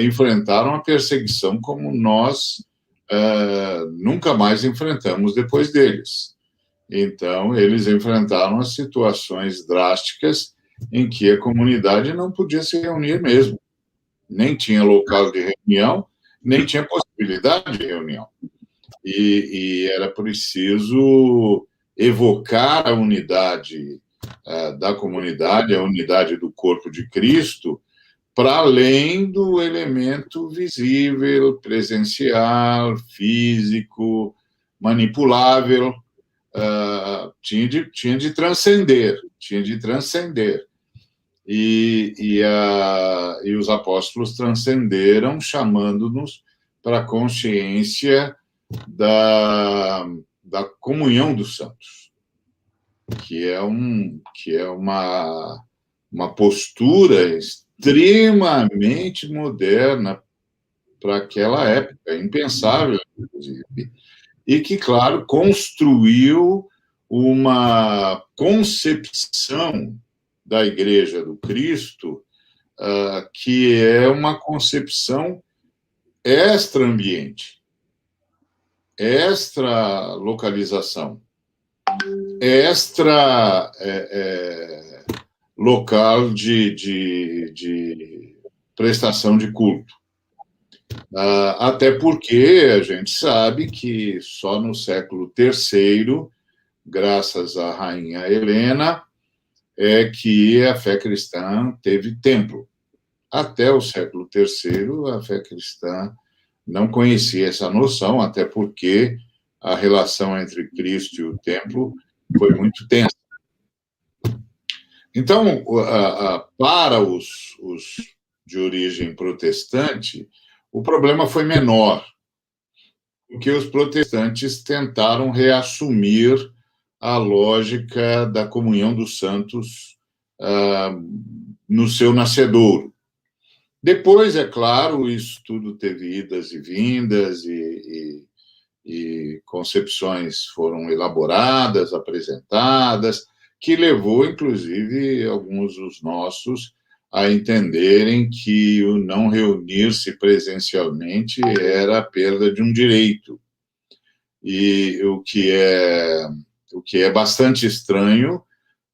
enfrentaram a perseguição como nós nunca mais enfrentamos depois deles. Então, eles enfrentaram as situações drásticas em que a comunidade não podia se reunir mesmo. Nem tinha local de reunião, nem tinha possibilidade de reunião. E era preciso evocar a unidade da comunidade, a unidade do corpo de Cristo, para além do elemento visível, presencial, físico, manipulável. Tinha de transcender. E os apóstolos transcenderam, chamando-nos para a consciência da comunhão dos santos, que é uma postura extremamente moderna para aquela época, impensável, inclusive, e que, claro, construiu uma concepção da Igreja do Cristo que é uma concepção extra-ambiente, extra-localização, extra-local de prestação de culto. Até porque a gente sabe que só no século III, graças à rainha Helena, é que a fé cristã teve templo. Até o século III, a fé cristã não conhecia essa noção, até porque a relação entre Cristo e o templo foi muito tensa. Então, para os de origem protestante, o problema foi menor, porque os protestantes tentaram reassumir a lógica da comunhão dos santos no seu nascedouro. Depois, é claro, isso tudo teve idas e vindas, e concepções foram elaboradas, apresentadas, que levou, inclusive, alguns dos nossos a entenderem que o não reunir-se presencialmente era a perda de um direito. E o que é bastante estranho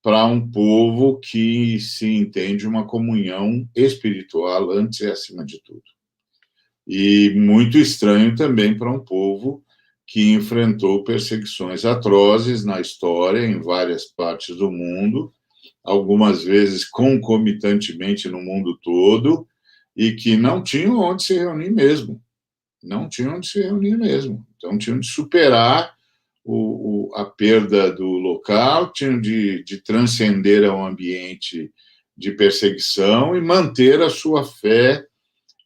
para um povo que se entende uma comunhão espiritual antes e acima de tudo. E muito estranho também para um povo que enfrentou perseguições atrozes na história, em várias partes do mundo, algumas vezes concomitantemente no mundo todo, e que não tinham onde se reunir mesmo. Então, tinham de superar a perda do local, tinham de transcender ao ambiente de perseguição e manter a sua fé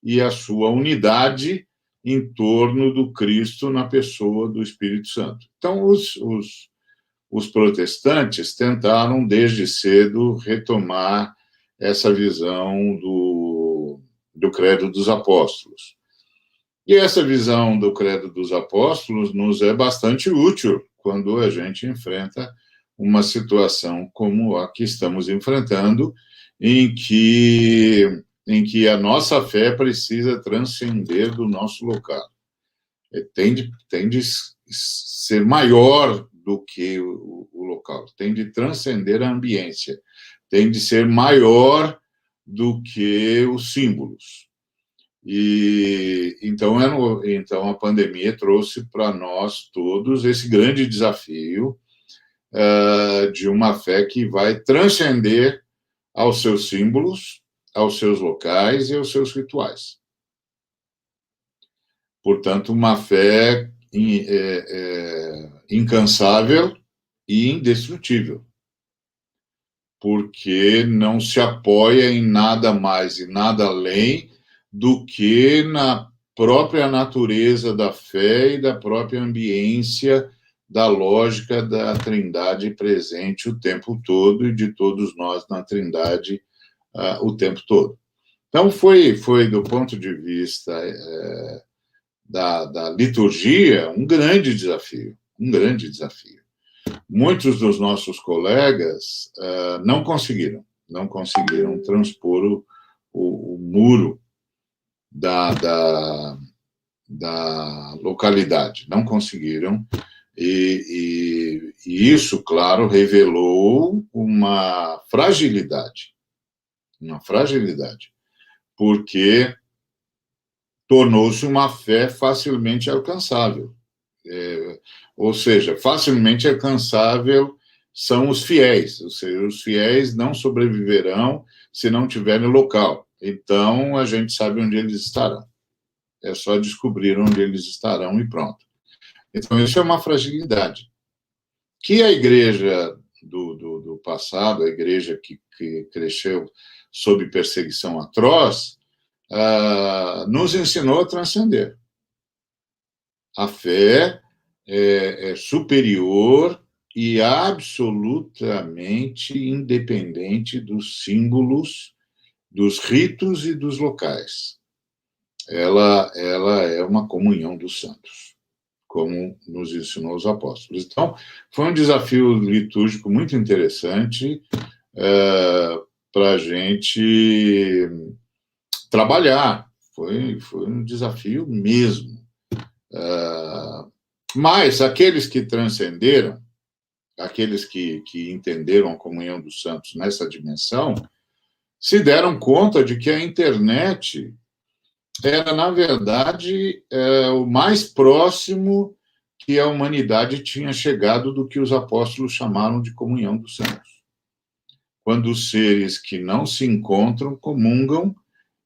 e a sua unidade em torno do Cristo na pessoa do Espírito Santo. Então, os protestantes tentaram, desde cedo, retomar essa visão do Credo dos Apóstolos. E essa visão do Credo dos Apóstolos nos é bastante útil quando a gente enfrenta uma situação como a que estamos enfrentando, em que a nossa fé precisa transcender do nosso local. Tem de ser maior do que o local, tem de transcender a ambiência, tem de ser maior do que os símbolos. E então a pandemia trouxe para nós todos esse grande desafio de uma fé que vai transcender aos seus símbolos, aos seus locais e aos seus rituais. Portanto, uma fé incansável e indestrutível, porque não se apoia em nada mais e nada além do que na própria natureza da fé e da própria ambiência da lógica da Trindade presente o tempo todo e de todos nós na Trindade o tempo todo. Então, foi do ponto de vista da liturgia um grande desafio. Muitos dos nossos colegas não conseguiram transpor o muro da localidade, não conseguiram, e isso, claro, revelou uma fragilidade, porque tornou-se uma fé facilmente alcançável. Ou seja, facilmente alcançável são os fiéis, ou seja, os fiéis não sobreviverão se não tiverem local. Então, a gente sabe onde eles estarão. É só descobrir onde eles estarão e pronto. Então, isso é uma fragilidade. Que a igreja do passado, a igreja que cresceu sob perseguição atroz, nos ensinou a transcender. A fé é superior e absolutamente independente dos símbolos, dos ritos e dos locais. Ela é uma comunhão dos santos, como nos ensinou os apóstolos. Então, foi um desafio litúrgico muito interessante para a gente trabalhar. Foi um desafio mesmo. Mas aqueles que transcenderam, aqueles que entenderam a comunhão dos santos nessa dimensão, se deram conta de que a internet era, na verdade, o mais próximo que a humanidade tinha chegado do que os apóstolos chamaram de comunhão dos santos. Quando os seres que não se encontram comungam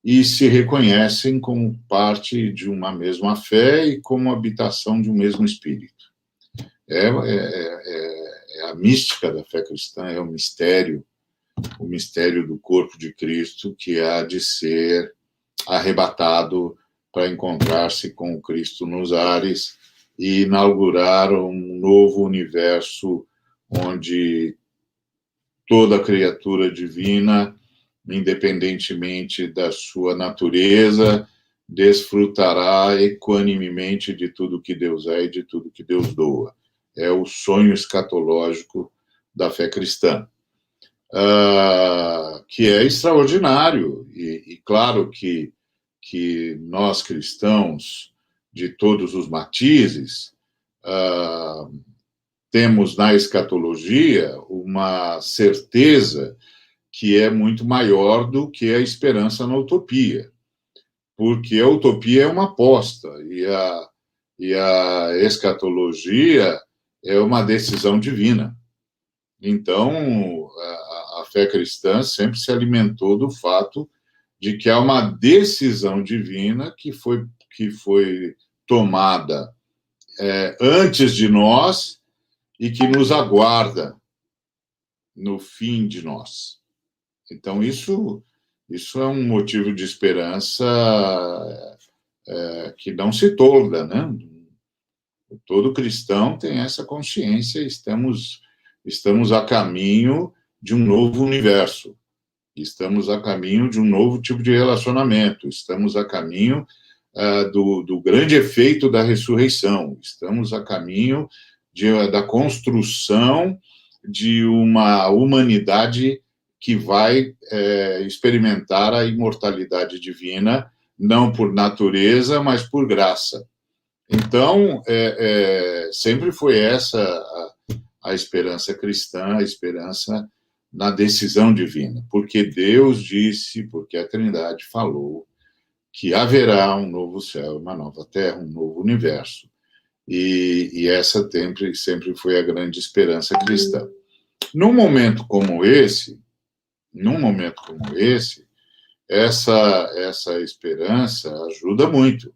e se reconhecem como parte de uma mesma fé e como habitação de um mesmo espírito. É a mística da fé cristã, é o mistério do corpo de Cristo que há de ser arrebatado para encontrar-se com o Cristo nos ares e inaugurar um novo universo onde toda criatura divina, independentemente da sua natureza, desfrutará equanimemente de tudo que Deus é e de tudo que Deus doa. É o sonho escatológico da fé cristã, que é extraordinário. E claro que nós cristãos, de todos os matizes, temos na escatologia uma certeza que é muito maior do que a esperança na utopia, porque a utopia é uma aposta e a escatologia é uma decisão divina. Então, a fé cristã sempre se alimentou do fato de que há uma decisão divina que foi tomada antes de nós e que nos aguarda no fim de nós. Então, isso é um motivo de esperança que não se tolda, né? Todo cristão tem essa consciência, estamos a caminho de um novo universo, estamos a caminho de um novo tipo de relacionamento, estamos a caminho do grande efeito da ressurreição, estamos a caminho da construção de uma humanidade que vai experimentar a imortalidade divina, não por natureza, mas por graça. Então, sempre foi essa a esperança cristã, a esperança na decisão divina, porque Deus disse, porque a Trindade falou, que haverá um novo céu, uma nova terra, um novo universo. E essa sempre foi a grande esperança cristã. Num momento como esse, essa esperança ajuda muito,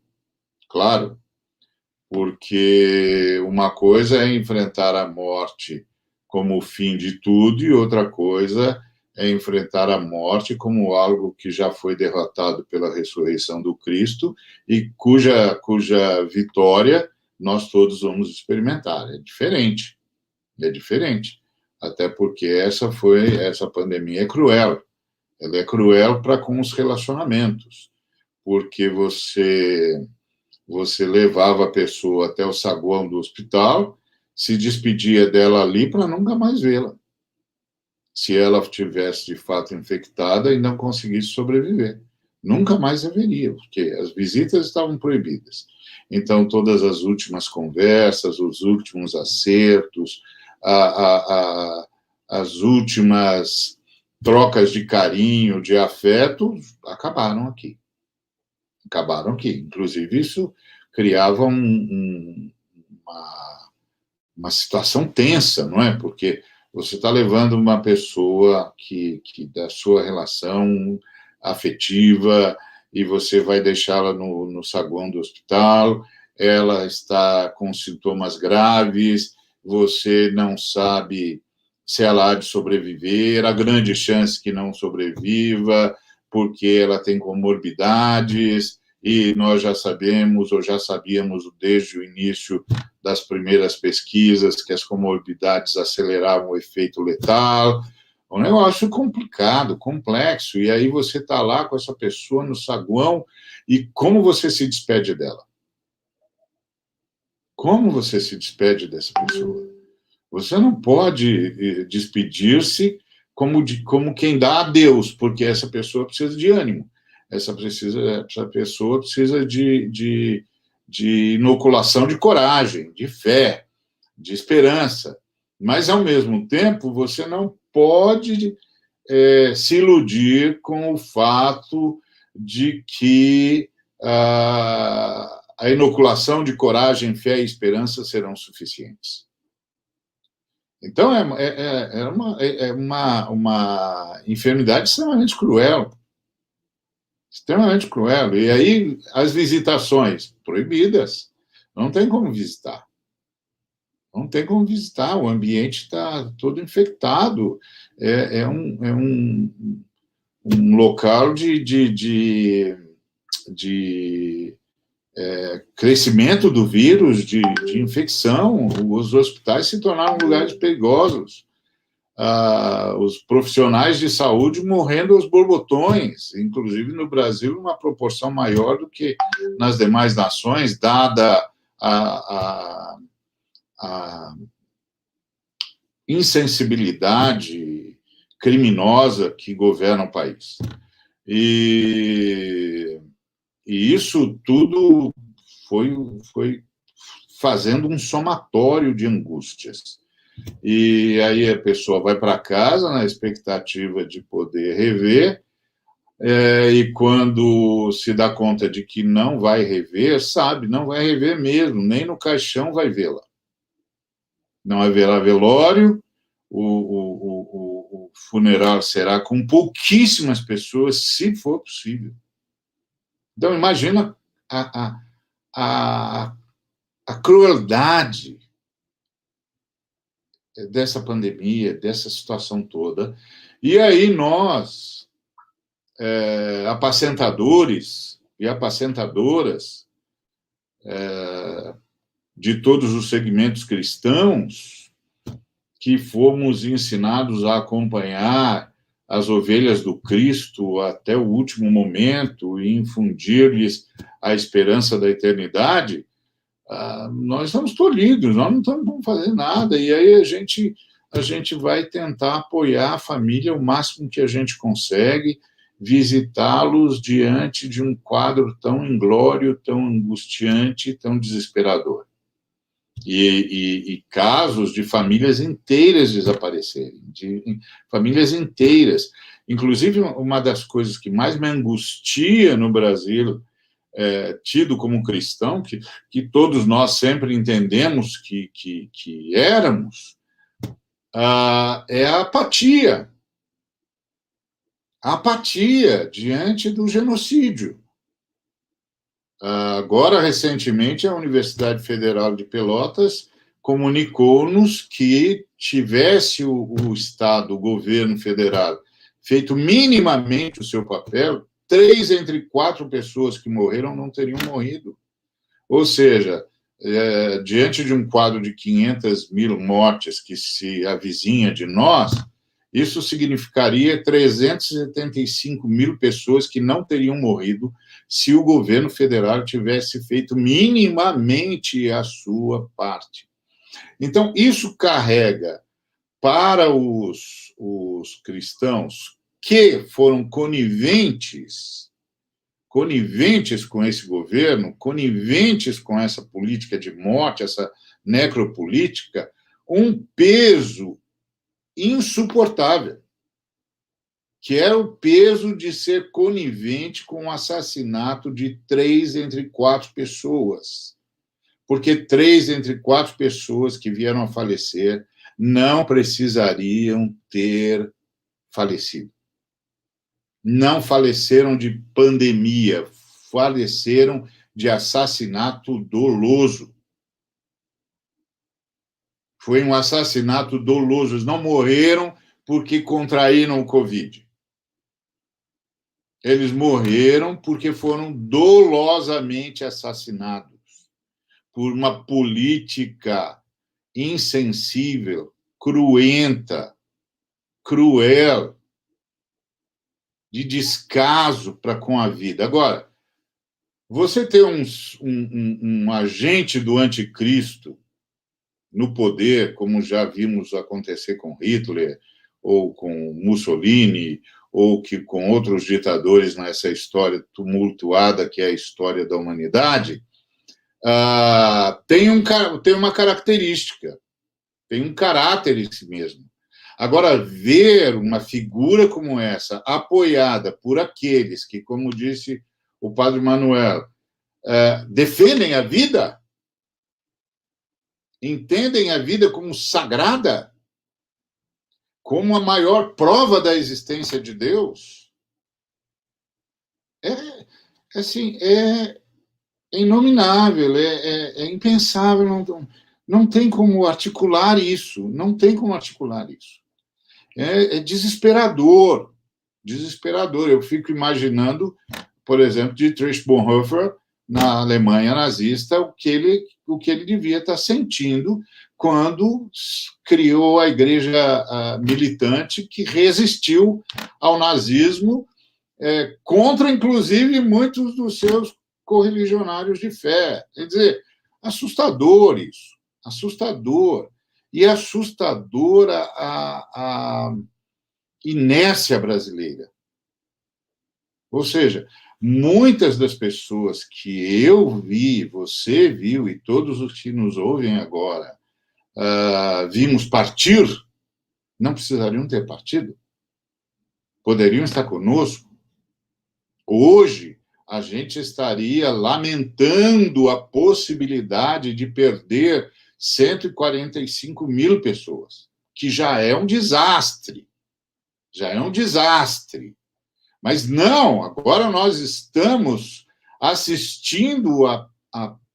claro, porque uma coisa é enfrentar a morte como o fim de tudo e outra coisa é enfrentar a morte como algo que já foi derrotado pela ressurreição do Cristo e cuja vitória nós todos vamos experimentar. É diferente. Até porque essa pandemia é cruel. Ela é cruel para com os relacionamentos, porque você levava a pessoa até o saguão do hospital, se despedia dela ali para nunca mais vê-la, se ela tivesse de fato infectada e não conseguisse sobreviver. Nunca mais haveria, porque as visitas estavam proibidas. Então, todas as últimas conversas, os últimos acertos, as últimas trocas de carinho, de afeto, acabaram aqui. Inclusive, isso criava uma situação tensa, não é? Porque você está levando uma pessoa que da sua relação afetiva e você vai deixá-la no saguão do hospital, ela está com sintomas graves, você não sabe se ela há de sobreviver, a grande chance que não sobreviva, porque ela tem comorbidades, e nós já sabemos, ou já sabíamos desde o início das primeiras pesquisas, que as comorbidades aceleravam o efeito letal. Um negócio complicado, complexo, e aí você está lá com essa pessoa no saguão, e como você se despede dela? Como você se despede dessa pessoa? Você não pode despedir-se como quem dá adeus, porque essa pessoa precisa de ânimo, essa pessoa precisa de inoculação de coragem, de fé, de esperança. Mas, ao mesmo tempo, você não pode se iludir com o fato de que a inoculação de coragem, fé e esperança serão suficientes. Então, é uma enfermidade extremamente cruel. Extremamente cruel. E aí, as visitações proibidas. Não tem como visitar. O ambiente está todo infectado. É um local de crescimento do vírus, de infecção. Os hospitais se tornaram lugares perigosos. Os profissionais de saúde morrendo aos borbotões, inclusive no Brasil, uma proporção maior do que nas demais nações, dada a insensibilidade criminosa que governa o país. E isso tudo foi fazendo um somatório de angústias. E aí a pessoa vai para casa na expectativa de poder rever, e quando se dá conta de que não vai rever, não vai rever mesmo, nem no caixão vai vê-la. Não haverá velório, o funeral será com pouquíssimas pessoas, se for possível. Então, imagina a crueldade dessa pandemia, dessa situação toda. E aí nós, apacentadores e apacentadoras de todos os segmentos cristãos, que fomos ensinados a acompanhar as ovelhas do Cristo até o último momento e infundir-lhes a esperança da eternidade, nós estamos tolhidos, nós não vamos fazer nada. E aí a gente vai tentar apoiar a família o máximo que a gente consegue, visitá-los diante de um quadro tão inglório, tão angustiante, tão desesperador. E casos de famílias inteiras desaparecerem, de famílias inteiras. Inclusive, uma das coisas que mais me angustia no Brasil, tido como cristão, que todos nós sempre entendemos que éramos, é a apatia. A apatia diante do genocídio. Agora, recentemente, a Universidade Federal de Pelotas comunicou-nos que tivesse o Estado, o governo federal, feito minimamente o seu papel, 3 entre 4 pessoas que morreram não teriam morrido. Ou seja, diante de um quadro de 500 mil mortes que se avizinha de nós, isso significaria 375 mil pessoas que não teriam morrido se o governo federal tivesse feito minimamente a sua parte. Então, isso carrega para os cristãos que foram coniventes com esse governo, coniventes com essa política de morte, essa necropolítica, um peso insuportável, que era o peso de ser conivente com o assassinato de 3 entre 4 pessoas. Porque 3 entre 4 pessoas que vieram a falecer não precisariam ter falecido. Não faleceram de pandemia, faleceram de assassinato doloso. Foi um assassinato doloso. Eles não morreram porque contraíram o Covid. Eles morreram porque foram dolosamente assassinados por uma política insensível, cruenta, cruel, de descaso para com a vida. Agora, você ter um agente do anticristo no poder, como já vimos acontecer com Hitler, ou com Mussolini, ou que com outros ditadores nessa história tumultuada que é a história da humanidade, tem uma característica, tem um caráter em si mesmo. Agora, ver uma figura como essa, apoiada por aqueles que, como disse o padre Manuel, defendem a vida, entendem a vida como sagrada, como a maior prova da existência de Deus, é inominável, é impensável, não tem como articular isso, não tem como articular isso. É desesperador, desesperador. Eu fico imaginando, por exemplo, Dietrich Bonhoeffer, na Alemanha nazista, o que ele devia estar sentindo quando criou a igreja militante que resistiu ao nazismo, contra, inclusive, muitos dos seus correligionários de fé. Quer dizer, assustador isso, assustador. E assustadora a inércia brasileira. Ou seja, muitas das pessoas que eu vi, você viu e todos os que nos ouvem agora vimos partir, não precisariam ter partido. Poderiam estar conosco. Hoje, a gente estaria lamentando a possibilidade de perder 145 mil pessoas, que já é um desastre. Já é um desastre. Mas não, agora nós estamos assistindo a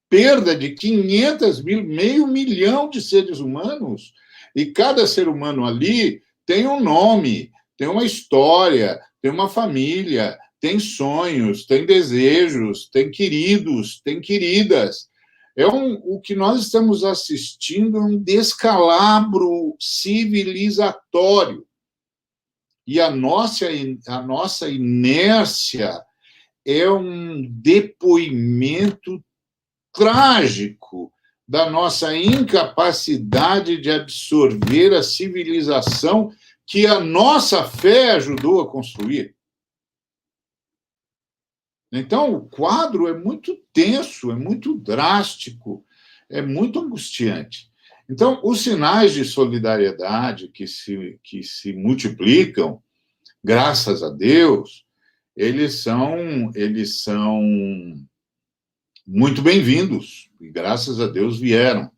perda de 500 mil, 500 mil de seres humanos E cada ser humano ali tem um nome, tem uma história, tem uma família, tem sonhos, tem desejos, tem queridos, tem queridas. O que nós estamos assistindo é um descalabro civilizatório. E a nossa inércia é um depoimento trágico da nossa incapacidade de absorver a civilização que a nossa fé ajudou a construir. Então, o quadro é muito tenso, é muito drástico, é muito angustiante. Então, os sinais de solidariedade que se multiplicam, graças a Deus, eles são muito bem-vindos, e graças a Deus vieram.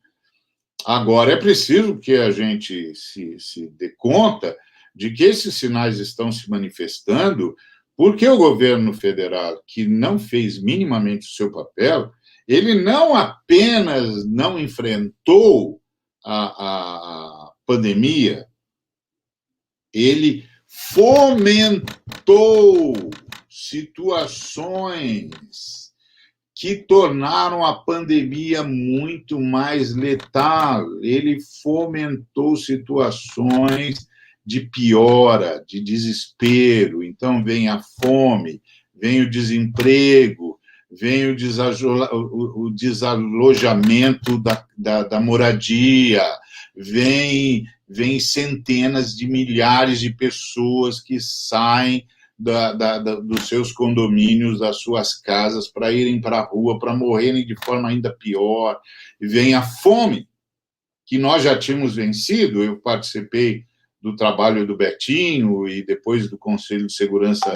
Agora, é preciso que a gente se dê conta de que esses sinais estão se manifestando porque o governo federal, que não fez minimamente o seu papel, ele não apenas não enfrentou a pandemia, ele fomentou situações que tornaram a pandemia muito mais letal. Ele fomentou situações de piora, de desespero. Então, vem a fome, vem o desemprego, vem o desalojamento da moradia, vem centenas de milhares de pessoas que saem dos seus condomínios, das suas casas, para irem para a rua, para morrerem de forma ainda pior. Vem a fome, que nós já tínhamos vencido. Eu participei do trabalho do Betinho e depois do Conselho de Segurança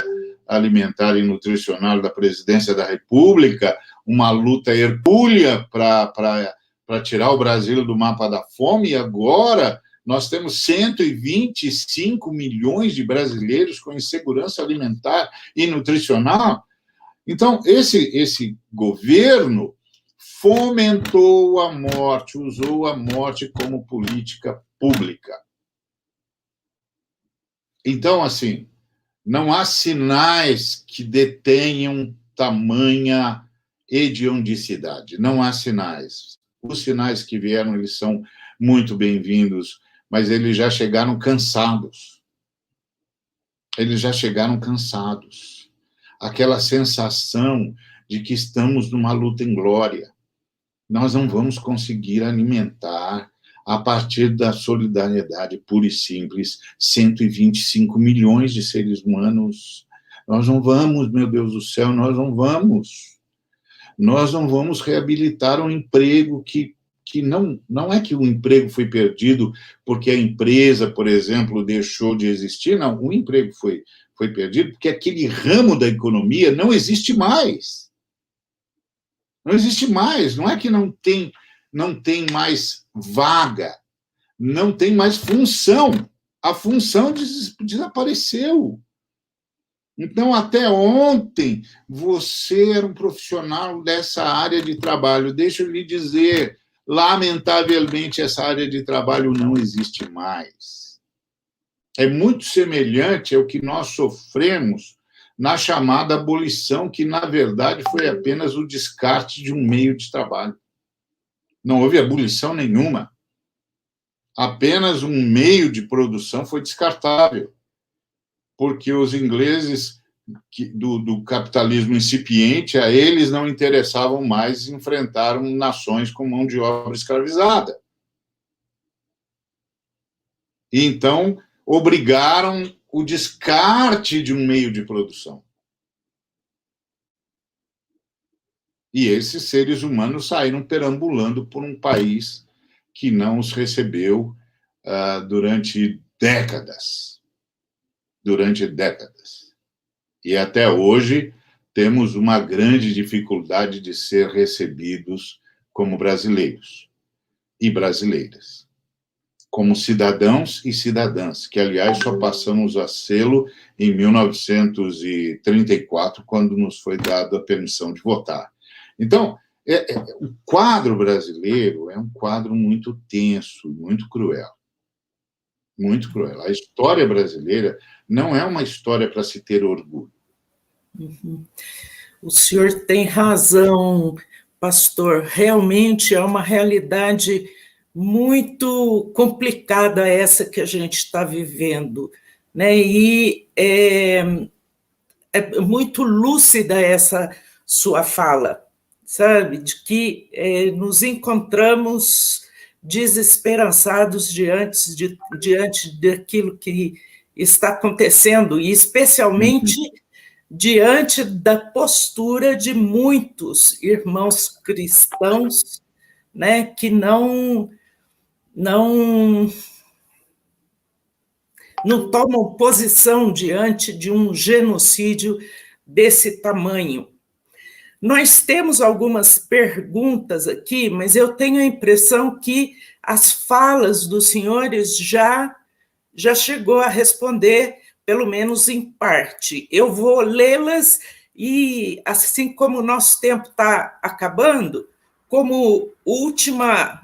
Alimentar e Nutricional da Presidência da República, uma luta hercúlea para tirar o Brasil do mapa da fome, e agora nós temos 125 milhões de brasileiros com insegurança alimentar e nutricional. Então, esse governo fomentou a morte, usou a morte como política pública. Então, assim, não há sinais que detenham tamanha hediondicidade. Não há sinais. Os sinais que vieram, eles são muito bem-vindos, mas eles já chegaram cansados. Eles já chegaram cansados. Aquela sensação de que estamos numa luta inglória. Nós não vamos conseguir alimentar, a partir da solidariedade pura e simples, 125 milhões de seres humanos. Nós não vamos, meu Deus do céu, nós não vamos. Nós não vamos reabilitar um emprego que não é que o emprego foi perdido porque a empresa, por exemplo, deixou de existir. Não, o emprego foi perdido porque aquele ramo da economia não existe mais. Não existe mais. Não é que não tem mais vaga, não tem mais função. A função desapareceu. Então, até ontem, você era um profissional dessa área de trabalho. Deixa eu lhe dizer, lamentavelmente, essa área de trabalho não existe mais. É muito semelhante ao que nós sofremos na chamada abolição, que, na verdade, foi apenas o descarte de um meio de trabalho. Não houve abolição nenhuma. Apenas um meio de produção foi descartável, porque os ingleses do capitalismo incipiente, a eles não interessavam mais, enfrentaram nações com mão de obra escravizada. E então, obrigaram o descarte de um meio de produção. E esses seres humanos saíram perambulando por um país que não os recebeu durante décadas. Durante décadas. E até hoje temos uma grande dificuldade de ser recebidos como brasileiros e brasileiras. Como cidadãos e cidadãs, que, aliás, só passamos a sê-lo em 1934, quando nos foi dada a permissão de votar. Então, o quadro brasileiro é um quadro muito tenso, muito cruel. muito cruel. A história brasileira não é uma história para se ter orgulho. O senhor tem razão, pastor. Realmente é uma realidade muito complicada essa que a gente está vivendo, né? E é muito lúcida essa sua fala, sabe? De que nos encontramos desesperançados diante daquilo que está acontecendo, e especialmente diante da postura de muitos irmãos cristãos, né, que não tomam posição diante de um genocídio desse tamanho. Nós temos algumas perguntas aqui, mas eu tenho a impressão que as falas dos senhores já chegou a responder, pelo menos em parte. Eu vou lê-las e, assim como o nosso tempo está acabando, como última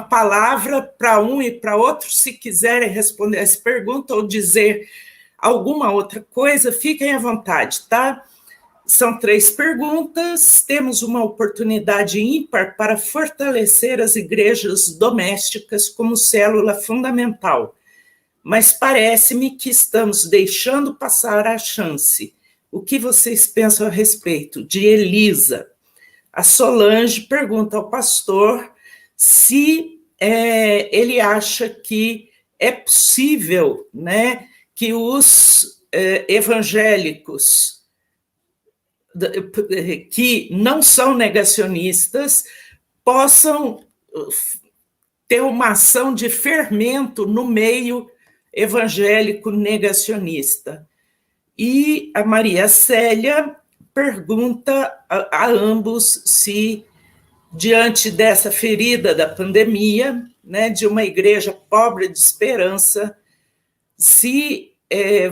palavra para um e para outro, se quiserem responder essa pergunta ou dizer alguma outra coisa, fiquem à vontade, tá? São 3 perguntas, temos uma oportunidade ímpar para fortalecer as igrejas domésticas como célula fundamental, mas parece-me que estamos deixando passar a chance. O que vocês pensam a respeito? De Elisa. A Solange pergunta ao pastor se ele acha que é possível, né, que os evangélicos que não são negacionistas possam ter uma ação de fermento no meio evangélico negacionista. E a Maria Célia pergunta a ambos se, diante dessa ferida da pandemia, né, de uma igreja pobre de esperança, se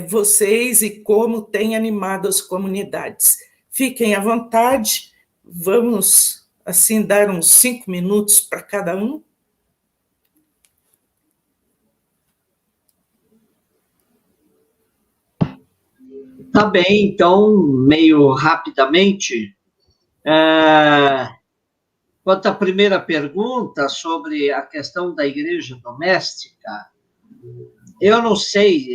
vocês e como têm animado as comunidades. Fiquem à vontade, vamos, assim, dar uns 5 minutos para cada um. Tá bem, então, meio rapidamente, quanto à primeira pergunta sobre a questão da igreja doméstica, eu não sei,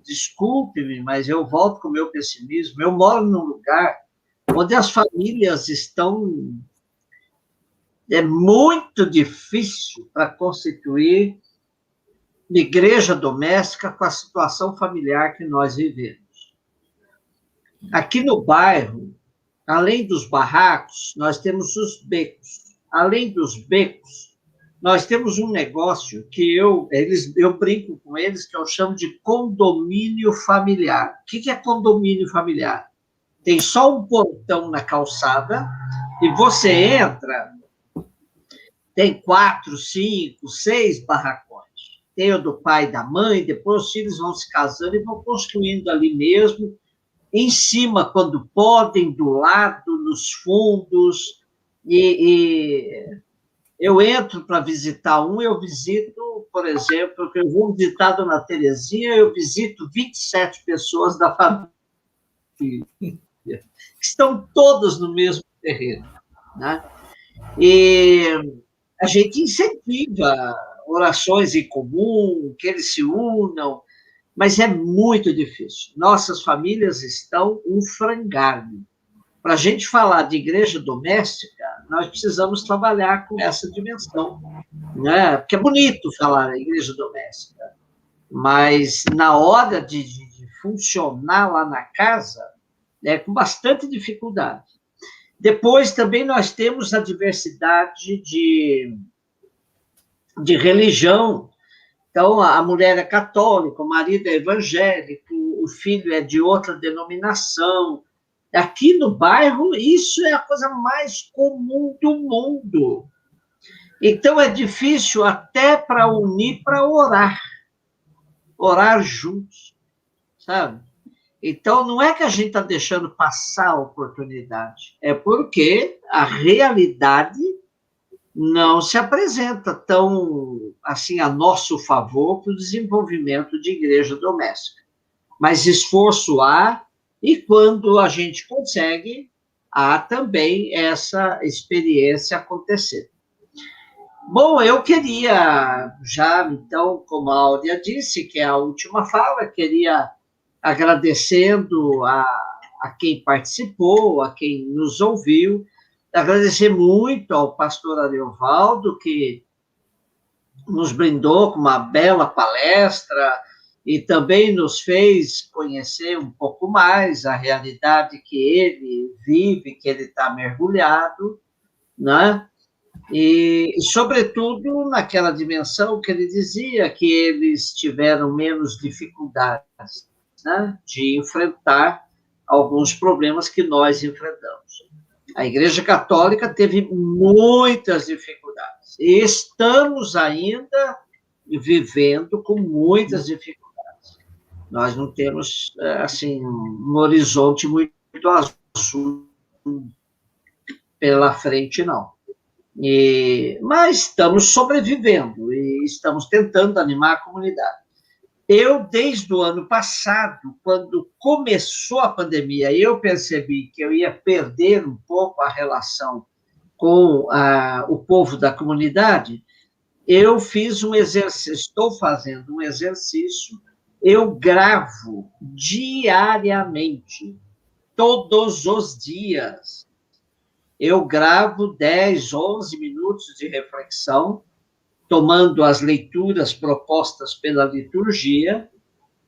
desculpe-me, mas eu volto com o meu pessimismo. Eu moro num lugar onde as famílias estão... É muito difícil para constituir igreja doméstica com a situação familiar que nós vivemos. Aqui no bairro, além dos barracos, nós temos os becos. Além dos becos, nós temos um negócio que eu brinco com eles, que eu chamo de condomínio familiar. O que é condomínio familiar? Tem só um portão na calçada e você entra, tem 4, 5, 6 barracões. Tem o do pai e da mãe, depois os filhos vão se casando e vão construindo ali mesmo, em cima, quando podem, do lado, nos fundos, e eu entro para visitar eu visito, por exemplo, eu vou visitar a Dona Terezinha, eu visito 27 pessoas da família, que estão todas no mesmo terreno, né? E a gente incentiva orações em comum, que eles se unam, mas é muito difícil. Nossas famílias estão um frangalho. Para a gente falar de igreja doméstica, nós precisamos trabalhar com essa dimensão, né? Porque é bonito falar em igreja doméstica, mas na hora de funcionar lá na casa, é com bastante dificuldade. Depois, também, nós temos a diversidade de religião. Então, a mulher é católica, o marido é evangélico, o filho é de outra denominação. Aqui no bairro, isso é a coisa mais comum do mundo. Então, é difícil até para unir, para orar juntos, sabe? Então, não é que a gente está deixando passar a oportunidade, é porque a realidade não se apresenta tão, assim, a nosso favor para o desenvolvimento de igreja doméstica. Mas esforço há, e quando a gente consegue, há também essa experiência acontecer. Bom, eu queria, já então, como a Áurea disse, que é a última fala, queria, agradecendo a quem participou, a quem nos ouviu, agradecer muito ao pastor Ariovaldo, que nos brindou com uma bela palestra e também nos fez conhecer um pouco mais a realidade que ele vive, que ele está mergulhado, né? E, sobretudo, naquela dimensão que ele dizia que eles tiveram menos dificuldades, né, de enfrentar alguns problemas que nós enfrentamos. A Igreja Católica teve muitas dificuldades, e estamos ainda vivendo com muitas dificuldades. Nós não temos, assim, um horizonte muito azul pela frente, não. Mas estamos sobrevivendo e estamos tentando animar a comunidade. Eu, desde o ano passado, quando começou a pandemia, eu percebi que eu ia perder um pouco a relação com o povo da comunidade. Eu fiz um exercício, estou fazendo um exercício, eu gravo diariamente, todos os dias. Eu gravo 10, 11 minutos de reflexão, tomando as leituras propostas pela liturgia,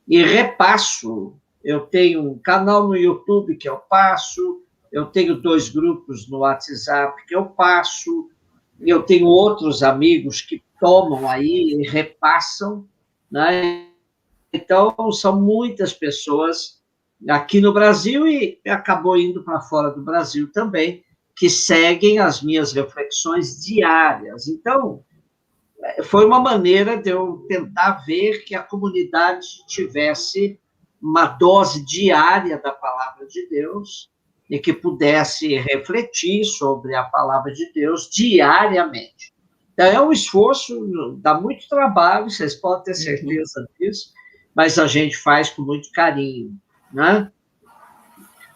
e repasso. Eu tenho um canal no YouTube que eu passo, eu tenho 2 grupos no WhatsApp que eu passo, eu tenho outros amigos que tomam aí e repassam, né? Então, são muitas pessoas aqui no Brasil e acabou indo para fora do Brasil também, que seguem as minhas reflexões diárias. Então, foi uma maneira de eu tentar ver que a comunidade tivesse uma dose diária da palavra de Deus e que pudesse refletir sobre a palavra de Deus diariamente. Então, é um esforço, dá muito trabalho, vocês podem ter certeza disso, mas a gente faz com muito carinho, né?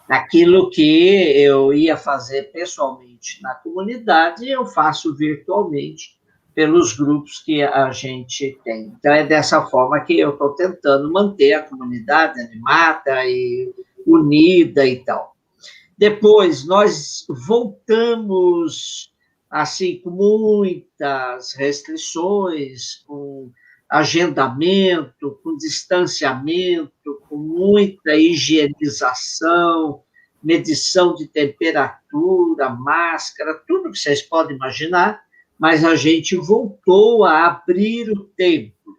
Aquilo que eu ia fazer pessoalmente na comunidade, eu faço virtualmente pelos grupos que a gente tem. Então, é dessa forma que eu estou tentando manter a comunidade animada e unida e tal. Depois, nós voltamos, assim, com muitas restrições, com agendamento, com distanciamento, com muita higienização, medição de temperatura, máscara, tudo que vocês podem imaginar, mas a gente voltou a abrir o templo,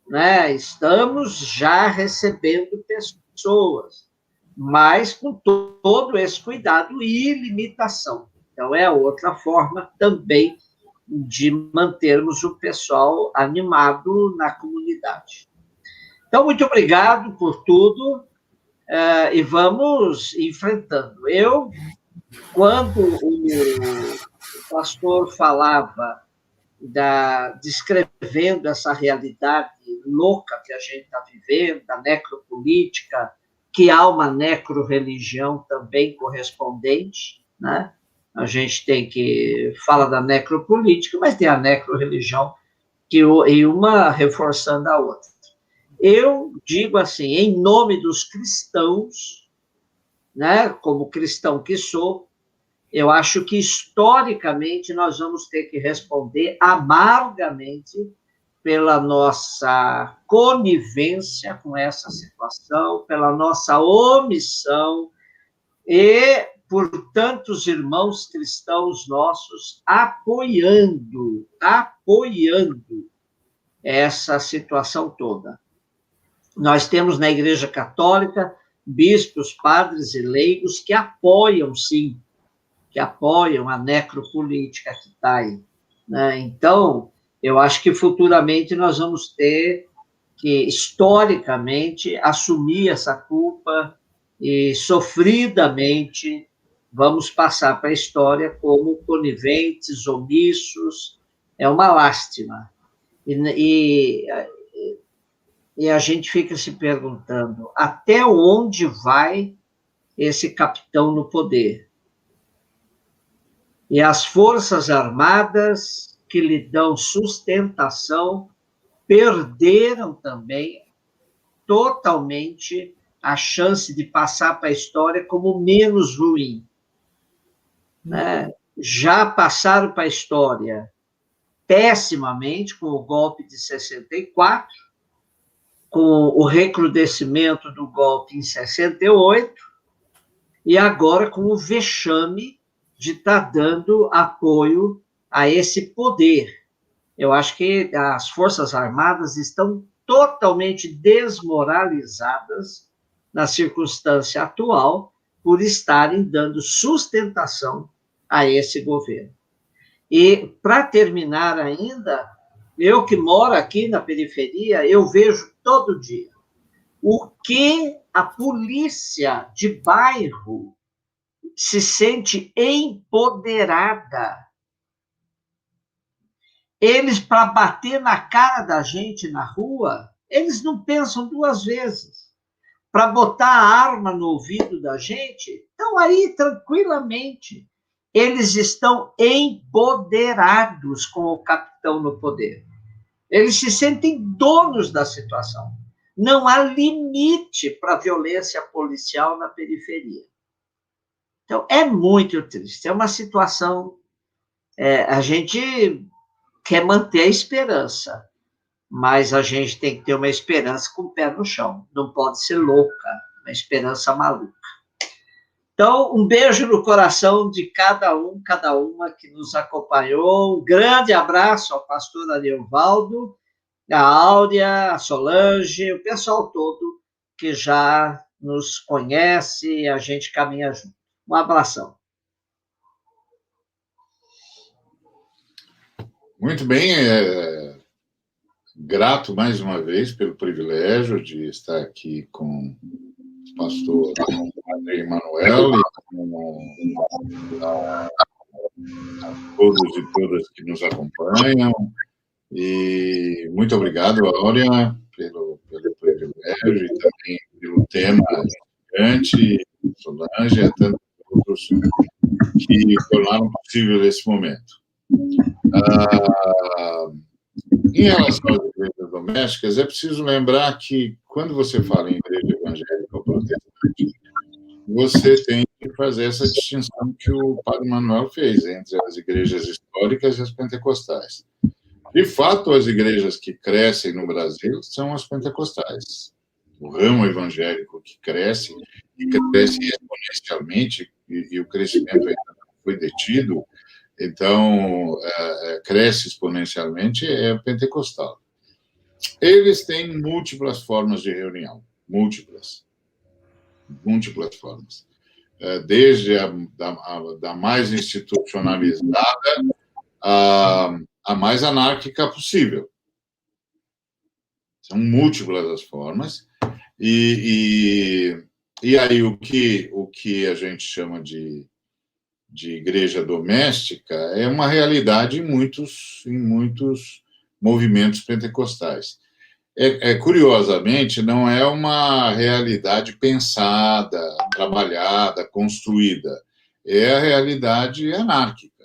né? Estamos já recebendo pessoas, mas com todo esse cuidado e limitação. Então, é outra forma também de mantermos o pessoal animado na comunidade. Então, muito obrigado por tudo, e vamos enfrentando. Eu, quando o pastor falava, descrevendo essa realidade louca que a gente está vivendo, da necropolítica, que há uma necroreligião também correspondente, né? A gente fala da necropolítica, mas tem a necroreligião, e uma reforçando a outra. Eu digo assim, em nome dos cristãos, né, como cristão que sou, eu acho que, historicamente, nós vamos ter que responder amargamente pela nossa conivência com essa situação, pela nossa omissão e por tantos irmãos cristãos nossos apoiando essa situação toda. Nós temos na Igreja Católica bispos, padres e leigos que apoiam, sim, que apoiam a necropolítica que está aí, né? Então, eu acho que futuramente nós vamos ter que, historicamente, assumir essa culpa e, sofridamente, vamos passar para a história como coniventes, omissos. É uma lástima. E a gente fica se perguntando até onde vai esse capitão no poder. E as Forças Armadas que lhe dão sustentação perderam também totalmente a chance de passar para a história como menos ruim. Né? Já passaram para a história pessimamente com o golpe de 64, com o recrudescimento do golpe em 68, e agora com o vexame de estar dando apoio a esse poder. Eu acho que as Forças Armadas estão totalmente desmoralizadas na circunstância atual por estarem dando sustentação a esse governo. E, para terminar ainda, eu que moro aqui na periferia, eu vejo todo dia o que a polícia de bairro se sente empoderada. Eles, para bater na cara da gente na rua, eles não pensam duas vezes. Para botar a arma no ouvido da gente, estão aí tranquilamente. Eles estão empoderados com o capitão no poder. Eles se sentem donos da situação. Não há limite para a violência policial na periferia. Então, é muito triste. É uma situação... a gente quer manter a esperança, mas a gente tem que ter uma esperança com o pé no chão. Não pode ser louca, uma esperança maluca. Então, um beijo no coração de cada uma que nos acompanhou. Um grande abraço ao pastor Ariovaldo, a Áurea, a Solange, o pessoal todo que já nos conhece e a gente caminha junto. Um abração. Muito bem, grato mais uma vez pelo privilégio de estar aqui com o pastor Padre Emanuel e com todos e todas que nos acompanham. E muito obrigado, Áurea, pelo privilégio e também pelo tema gigante, Solange, e tantos outros que tornaram possível esse momento. Em relação às igrejas domésticas, é preciso lembrar que, quando você fala em igreja evangélica ou protestante, você tem que fazer essa distinção que o Padre Manuel fez entre as igrejas históricas e as pentecostais. De fato, as igrejas que crescem no Brasil são as pentecostais. O ramo evangélico que cresce, e cresce exponencialmente, e o crescimento ainda não foi detido, então, cresce exponencialmente, é pentecostal. Eles têm múltiplas formas de reunião, múltiplas formas. Desde da mais institucionalizada a mais anárquica possível. São múltiplas as formas, e aí o que a gente chama de igreja doméstica é uma realidade em muitos movimentos pentecostais. Curiosamente, não é uma realidade pensada, trabalhada, construída. É a realidade anárquica,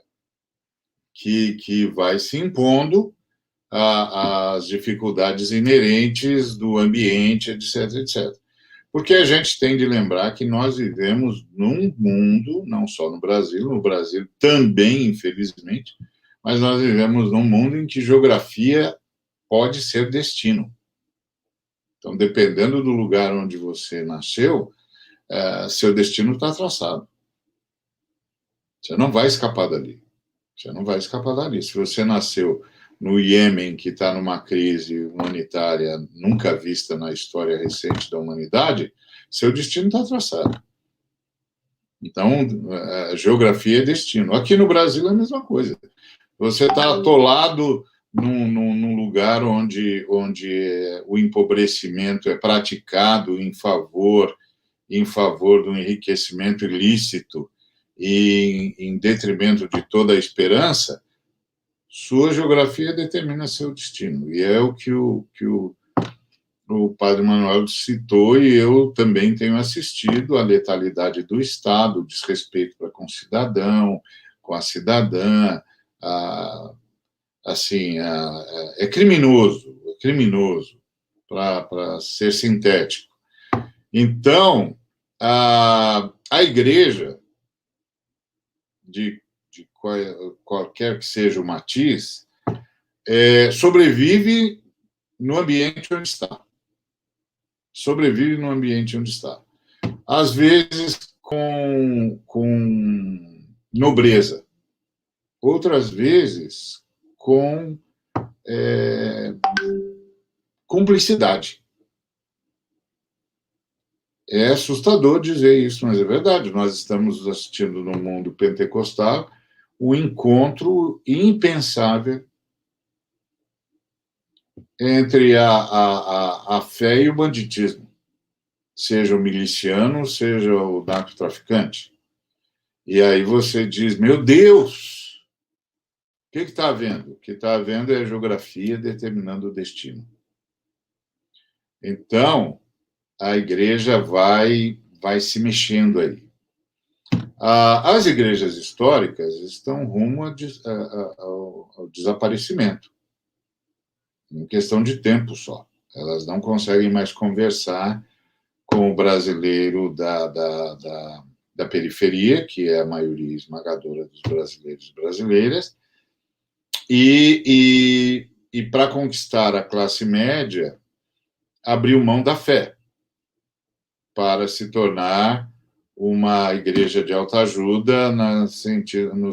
que vai se impondo às dificuldades inerentes do ambiente, etc., etc. Porque a gente tem de lembrar que nós vivemos num mundo, não só no Brasil também, infelizmente, mas nós vivemos num mundo em que geografia pode ser destino. Então, dependendo do lugar onde você nasceu, seu destino está traçado. Você não vai escapar dali. Se você nasceu no Iêmen, que está numa crise humanitária nunca vista na história recente da humanidade, seu destino está traçado. Então, geografia é destino. Aqui no Brasil é a mesma coisa. Você está atolado num lugar onde o empobrecimento é praticado em favor do enriquecimento ilícito e em detrimento de toda a esperança, sua geografia determina seu destino. E é o que o padre Manuel citou, e eu também tenho assistido: a letalidade do Estado, o desrespeito para com o cidadão, com a cidadã, é criminoso para ser sintético. Então, a igreja, de qualquer que seja o matiz, sobrevive no ambiente onde está. Às vezes com nobreza, outras vezes com cumplicidade. É assustador dizer isso, mas é verdade. Nós estamos assistindo no mundo pentecostal o encontro impensável entre a fé e o banditismo, seja o miliciano, seja o narcotraficante. E aí você diz: meu Deus, o que está havendo? O que está havendo é a geografia determinando o destino. Então, a igreja vai se mexendo aí. As igrejas históricas estão rumo ao desaparecimento, em questão de tempo só. Elas não conseguem mais conversar com o brasileiro da periferia, que é a maioria esmagadora dos brasileiros e brasileiras, e para conquistar a classe média, abriu mão da fé para se tornar uma igreja de autoajuda no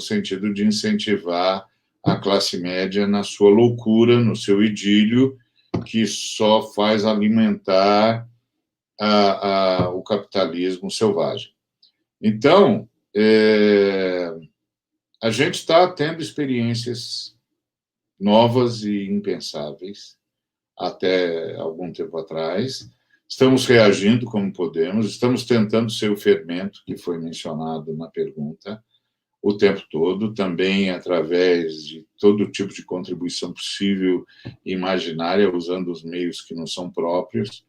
sentido de incentivar a classe média na sua loucura, no seu idílio, que só faz alimentar o capitalismo selvagem. Então, a gente está tendo experiências novas e impensáveis até algum tempo atrás. Estamos reagindo como podemos, estamos tentando ser o fermento que foi mencionado na pergunta o tempo todo, também através de todo tipo de contribuição possível e imaginária, usando os meios que não são próprios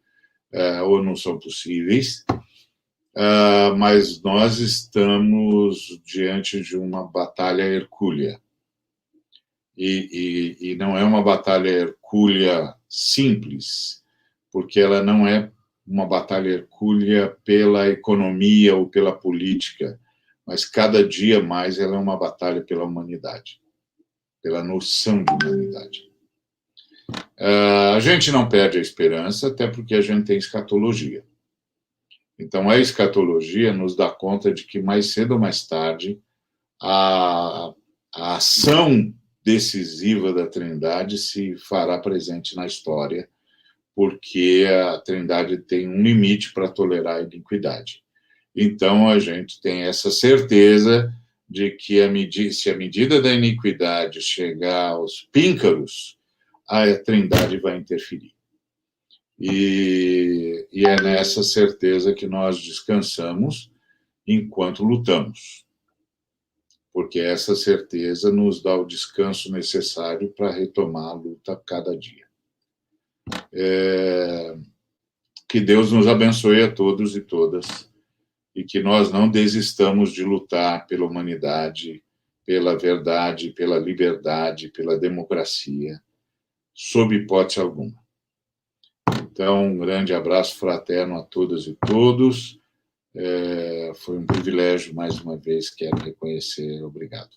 ou não são possíveis. Mas nós estamos diante de uma batalha hercúlea. E não é uma batalha hercúlea simples, porque ela não é uma batalha hercúlea pela economia ou pela política, mas cada dia mais ela é uma batalha pela humanidade, pela noção de humanidade. A gente não perde a esperança, até porque a gente tem escatologia. Então, a escatologia nos dá conta de que mais cedo ou mais tarde a ação decisiva da Trindade se fará presente na história, porque a Trindade tem um limite para tolerar a iniquidade. Então, a gente tem essa certeza de que se a medida da iniquidade chegar aos píncaros, a Trindade vai interferir. E é nessa certeza que nós descansamos enquanto lutamos, porque essa certeza nos dá o descanso necessário para retomar a luta cada dia. Que Deus nos abençoe a todos e todas, e que nós não desistamos de lutar pela humanidade, pela verdade, pela liberdade, pela democracia, sob hipótese alguma. Então, um grande abraço fraterno a todas e todos. Foi um privilégio, mais uma vez, quero reconhecer. Obrigado.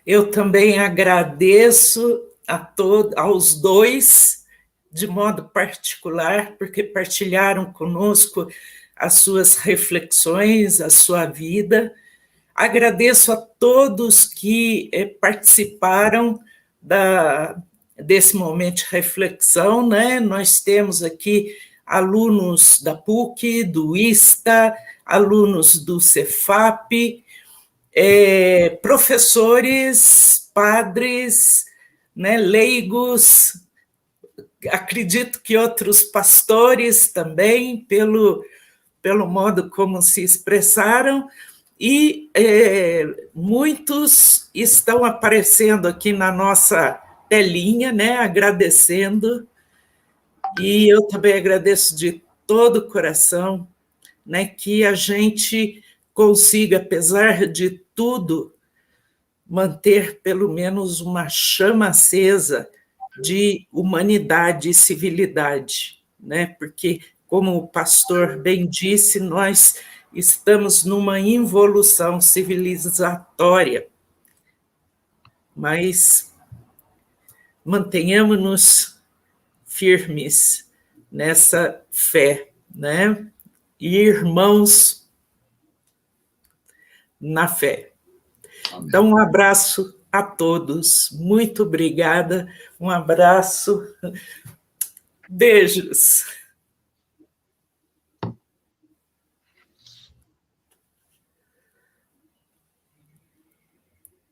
Eu também agradeço aos dois, de modo particular, porque partilharam conosco as suas reflexões, a sua vida. Agradeço a todos que participaram desse momento de reflexão, né? Nós temos aqui alunos da PUC, do ISTA, alunos do Cefap, professores, padres, né, leigos, acredito que outros pastores também, pelo modo como se expressaram, e muitos estão aparecendo aqui na nossa telinha, né, agradecendo, e eu também agradeço de todo o coração, né, que a gente consiga, apesar de tudo, manter pelo menos uma chama acesa de humanidade e civilidade, né? Porque, como o pastor bem disse, nós estamos numa involução civilizatória, mas mantenhamos-nos firmes nessa fé, né? E irmãos na fé. Então, um abraço a todos, muito obrigada, um abraço, beijos.